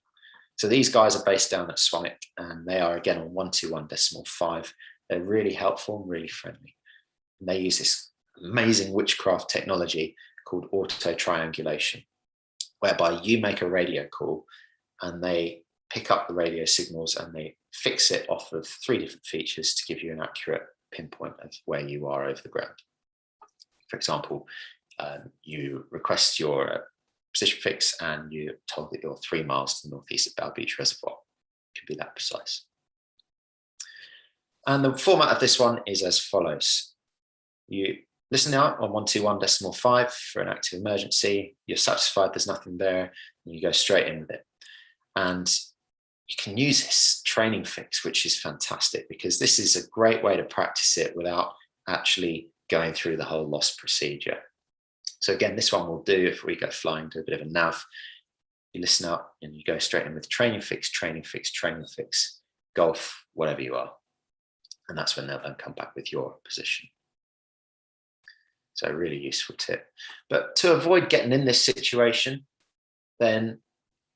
So these guys are based down at Swanwick, and they are again on 121.5. They're really helpful and really friendly. And they use this amazing witchcraft technology called auto triangulation, whereby you make a radio call and they pick up the radio signals and they fix it off of 3 different features to give you an accurate pinpoint of where you are over the ground. For example, you request your position fix and you're told that you're 3 miles to the northeast of Bow Beach Reservoir. It can be that precise. And the format of this one is as follows. You listen out on 121.5 for an active emergency. You're satisfied there's nothing there, and you go straight in with it. And you can use this training fix, which is fantastic because this is a great way to practice it without actually going through the whole loss procedure. So again, this one will do if we go flying, do a bit of a nav. You listen out and you go straight in with training fix, training fix, training fix, golf, whatever you are. And that's when they'll then come back with your position. So a really useful tip. But to avoid getting in this situation, then,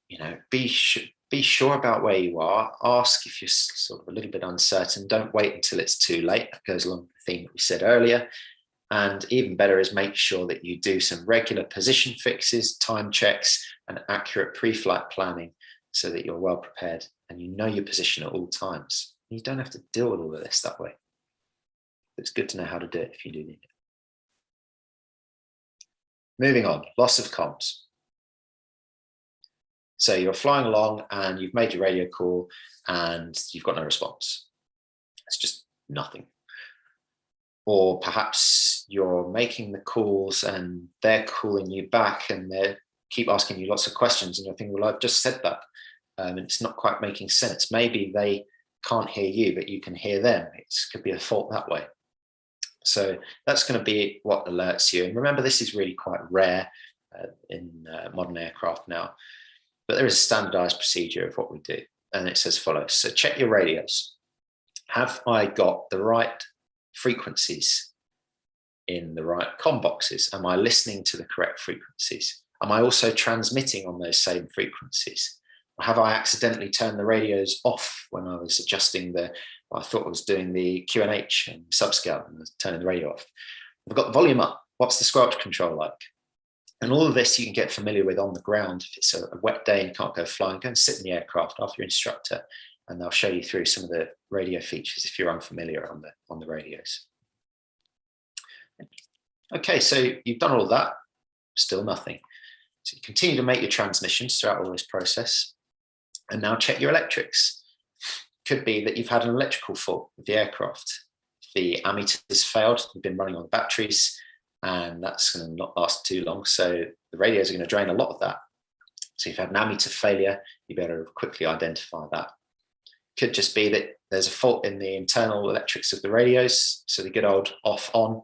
you know, be sure about where you are. Ask if you're sort of a little bit uncertain. Don't wait until it's too late. That goes along with the theme that we said earlier. And even better is make sure that you do some regular position fixes, time checks, and accurate pre-flight planning so that you're well prepared and you know your position at all times. You don't have to deal with all of this that way. It's good to know how to do it if you do need it. Moving on, loss of comms. So you're flying along and you've made your radio call and you've got no response. It's just nothing. Or perhaps you're making the calls and they're calling you back and they keep asking you lots of questions and you're thinking, well, I've just said that. And it's not quite making sense. Maybe they can't hear you, but you can hear them. It could be a fault that way. So that's going to be what alerts you. And remember, this is really quite rare in modern aircraft now, but there is a standardized procedure of what we do. And it's as follows. So check your radios. Have I got the right frequencies in the right comm boxes? Am I listening to the correct frequencies? Am I also transmitting on those same frequencies? Or have I accidentally turned the radios off when I was adjusting I thought I was doing the QNH and subscale and I was turning the radio off? I've got the volume up. What's the squelch control like? And all of this you can get familiar with on the ground. If it's a wet day and you can't go flying, go and sit in the aircraft after your instructor and they'll show you through some of the radio features if you're unfamiliar on the radios. Okay, so you've done all that, still nothing. So you continue to make your transmissions throughout all this process. And now check your electrics. Could be that you've had an electrical fault with the aircraft. the ammeters failed, they've been running on the batteries, and that's going to not last too long. So the radios are going to drain a lot of that. So if you have an ammeter failure, you better quickly identify that. Could just be that there's a fault in the internal electrics of the radios. So the good old off-on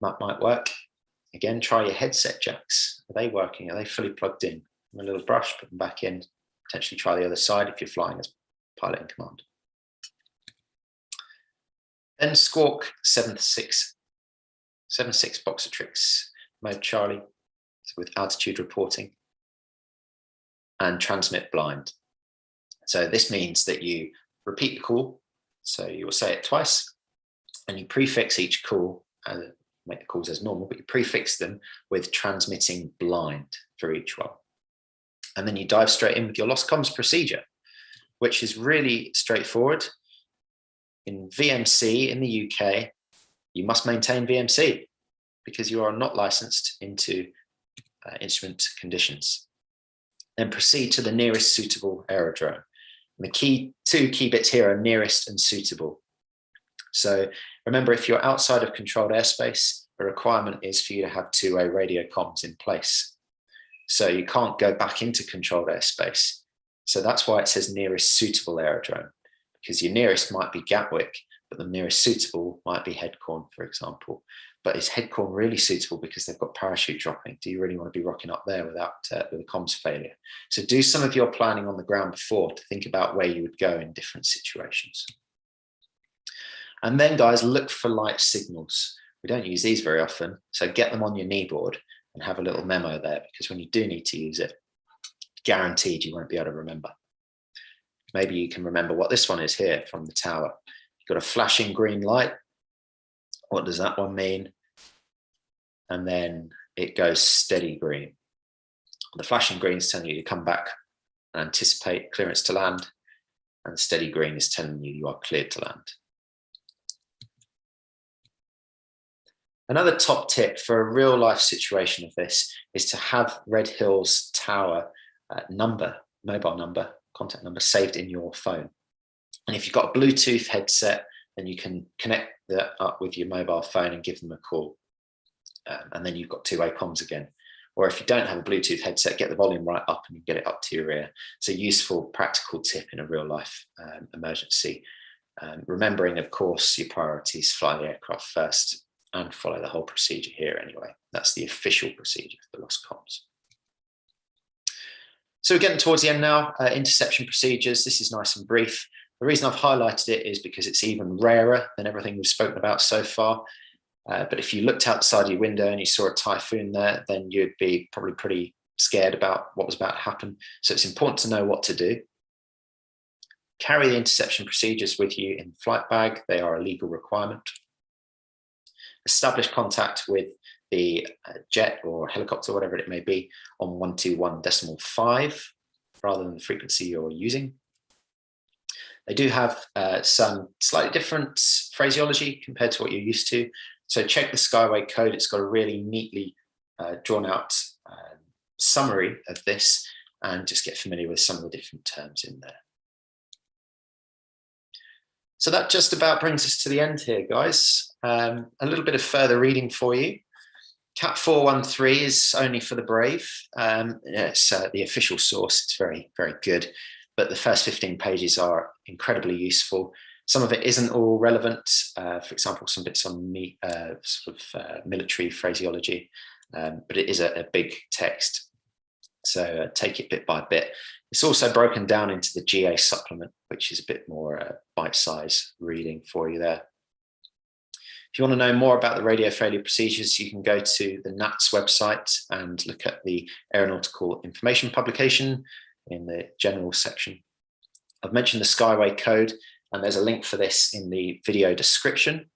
might work. Again, try your headset jacks. Are they working? Are they fully plugged in? A little brush, put them back in. Potentially try the other side if you're flying as pilot in command. Then squawk 7.6 boxer tricks, mode Charlie, with altitude reporting, and transmit blind. So this means that you repeat the call. So you will say it twice, and you prefix each call, make the calls as normal, but you prefix them with transmitting blind for each one. And then you dive straight in with your lost comms procedure, which is really straightforward. In VMC in the UK, you must maintain VMC because you are not licensed into instrument conditions. Then proceed to the nearest suitable aerodrome. And the two key bits here are nearest and suitable. So remember, if you're outside of controlled airspace, the requirement is for you to have two-way radio comms in place. So you can't go back into controlled airspace. So that's why it says nearest suitable aerodrome, because your nearest might be Gatwick, but the nearest suitable might be Headcorn, for example. But is Headcorn really suitable because they've got parachute dropping? Do you really want to be rocking up there without with a comms failure? So do some of your planning on the ground before to think about where you would go in different situations. And then, guys, look for light signals. We don't use these very often, so get them on your kneeboard and have a little memo there, because when you do need to use it, guaranteed you won't be able to remember. Maybe you can remember what this one is here from the tower. You've got a flashing green light. What does that one mean? And then it goes steady green. The flashing green is telling you to come back and anticipate clearance to land, and the steady green is telling you you are cleared to land. Another top tip for a real life situation of this is to have Red Hill's tower mobile number, contact number saved in your phone. And if you've got a Bluetooth headset, then you can connect that up with your mobile phone and give them a call. And then you've got two-way comms again. Or if you don't have a Bluetooth headset, get the volume right up and you get it up to your ear. It's a useful, practical tip in a real life emergency. Remembering, of course, your priorities: fly the aircraft first and follow the whole procedure here anyway. That's the official procedure for the lost comms. So we're getting towards the end now. Interception procedures. This is nice and brief. The reason I've highlighted it is because it's even rarer than everything we've spoken about so far. But if you looked outside your window and you saw a typhoon there, then you'd be probably pretty scared about what was about to happen. So it's important to know what to do. Carry the interception procedures with you in the flight bag. They are a legal requirement. Establish contact with the jet or helicopter, whatever it may be, on 121.5 rather than the frequency you're using. They do have some slightly different phraseology compared to what you're used to. So check the Skyway Code. It's got a really neatly drawn out summary of this, and just get familiar with some of the different terms in there. So that just about brings us to the end here, guys. A little bit of further reading for you. Cat 413 is only for the brave. It's the official source. It's very, very good. But the first 15 pages are incredibly useful. Some of it isn't all relevant. For example, some bits on military phraseology, but it is a big text. So take it bit by bit. It's also broken down into the GA supplement, which is a bit more bite-sized reading for you there. If you want to know more about the radio failure procedures, you can go to the NATS website and look at the Aeronautical Information publication in the general section. I've mentioned the Skyway Code, and there's a link for this in the video description.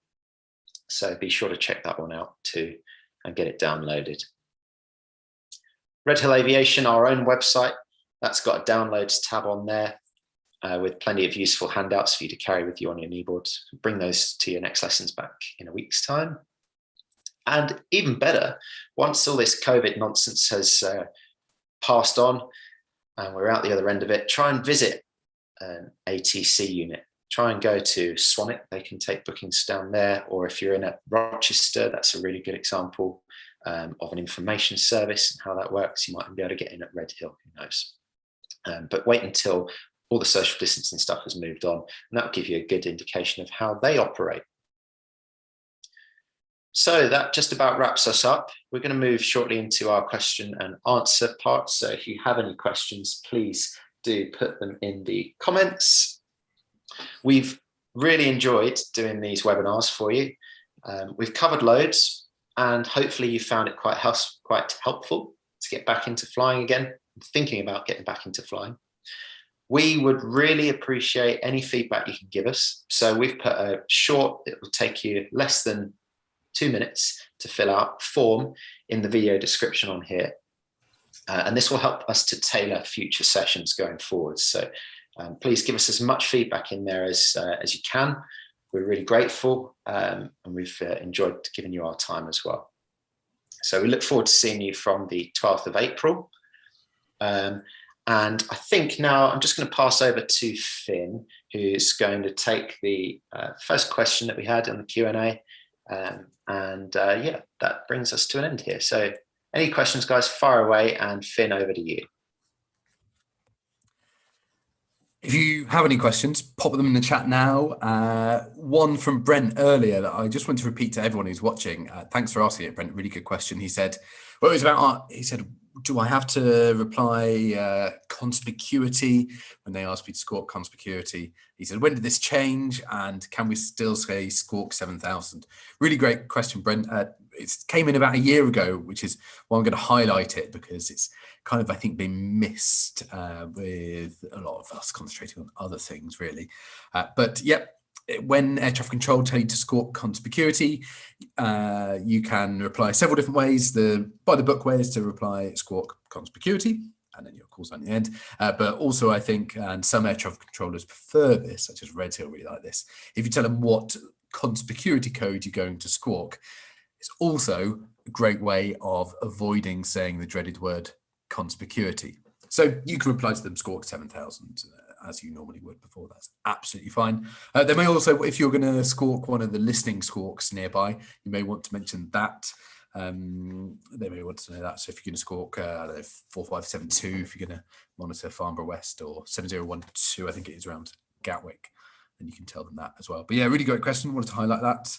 So be sure to check that one out too and get it downloaded. Red Hill Aviation, our own website, that's got a downloads tab on there with plenty of useful handouts for you to carry with you on your kneeboard. Bring those to your next lessons back in a week's time. And even better, once all this COVID nonsense has passed on and we're out the other end of it, try and visit an ATC unit try and go to Swanwick. They can take bookings down there. Or if you're in at Rochester, that's a really good example of an information service and how that works. You might be able to get in at Redhill, who knows. But wait until all the social distancing stuff has moved on, and that will give you a good indication of how they operate. So that just about wraps us up. We're going to move shortly into our question and answer part. So if you have any questions, please do put them in the comments. We've really enjoyed doing these webinars for you. We've covered loads, and hopefully you found it quite helpful to get back into flying again, thinking about getting back into flying. We would really appreciate any feedback you can give us. So we've put a short, it will take you less than 2 minutes to fill out form in the video description on here. And this will help us to tailor future sessions going forward. So please give us as much feedback in there as you can. We're really grateful, and we've enjoyed giving you our time as well. So we look forward to seeing you from the 12th of April. And I think now I'm just going to pass over to Finn, who's going to take the first question that we had on the Q&A. Yeah, that brings us to an end here. So any questions, guys, fire away, and Finn, over to you. If you have any questions, pop them in the chat now. One from Brent earlier that I just want to repeat to everyone who's watching. Thanks for asking it, Brent. Really good question. He said, well, it was about, he said, do I have to reply conspicuity when they ask me to squawk conspicuity? He said, when did this change? And can we still say squawk 7000? Really great question, Brent. It came in about a year ago, which is why I'm going to highlight it, because it's kind of, I think, been missed with a lot of us concentrating on other things, really. But yeah, when air traffic control tell you to squawk conspicuity, you can reply several different ways. The by the book way is to reply squawk conspicuity, and then your call's on the end. But also, I think, and some air traffic controllers prefer this, such as Redhill really like this. If you tell them what conspicuity code you're going to squawk, it's also a great way of avoiding saying the dreaded word conspicuity. So you can reply to them squawk 7000 as you normally would before. That's absolutely fine. They may also, if you're going to squawk one of the listening squawks nearby, you may want to mention that. They may want to know that. So if you're going to squawk 4572, if you're going to monitor Farnborough West, or 7012, I think it is around Gatwick, then you can tell them that as well. But yeah, really great question. Wanted to highlight that.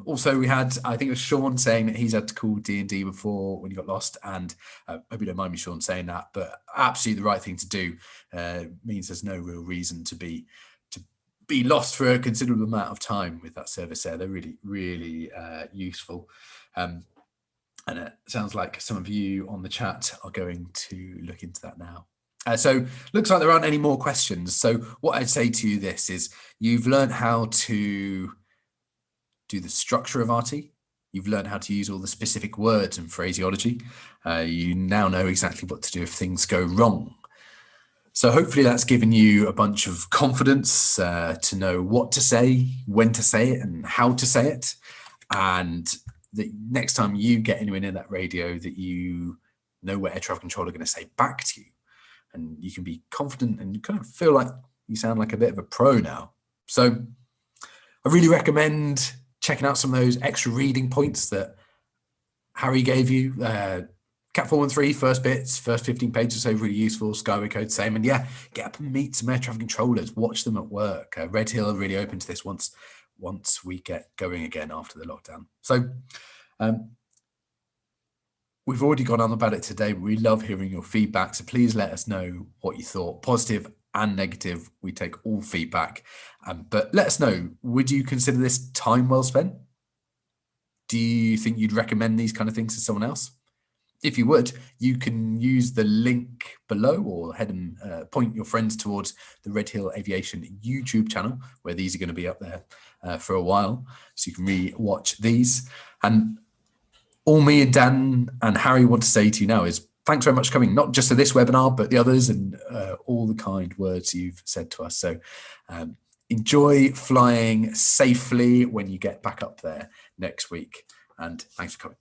Also, we had, I think it was Sean saying that he's had to call D&D before when he got lost, and I hope you don't mind me, Sean, saying that, but absolutely the right thing to do. Means there's no real reason to be lost for a considerable amount of time with that service there. They're really, really useful. And it sounds like some of you on the chat are going to look into that now. So looks like there aren't any more questions. So what I'd say to you this is, you've learned how to do the structure of RT. You've learned how to use all the specific words and phraseology. You now know exactly what to do if things go wrong. So hopefully that's given you a bunch of confidence to know what to say, when to say it, and how to say it. And the next time you get anyone in that radio, that you know what air traffic control are going to say back to you. And you can be confident and you kind of feel like you sound like a bit of a pro now. So I really recommend checking out some of those extra reading points that Harry gave you. Cat 413, first bits, first 15 pages, so really useful. Skyway Code, same. And yeah, get up and meet some air traffic controllers, watch them at work. Redhill are really open to this once we get going again after the lockdown. So we've already gone on about it today, but we love hearing your feedback. So please let us know what you thought, positive and negative. We take all feedback. But let us know, would you consider this time well spent? Do you think you'd recommend these kind of things to someone else? If you would, you can use the link below, or head and point your friends towards the Redhill Aviation YouTube channel, where these are going to be up there for a while, so you can re-watch these. And all me and Dan and Harry want to say to you now is thanks very much for coming, not just to this webinar, but the others, and all the kind words you've said to us. So enjoy flying safely when you get back up there next week. And thanks for coming.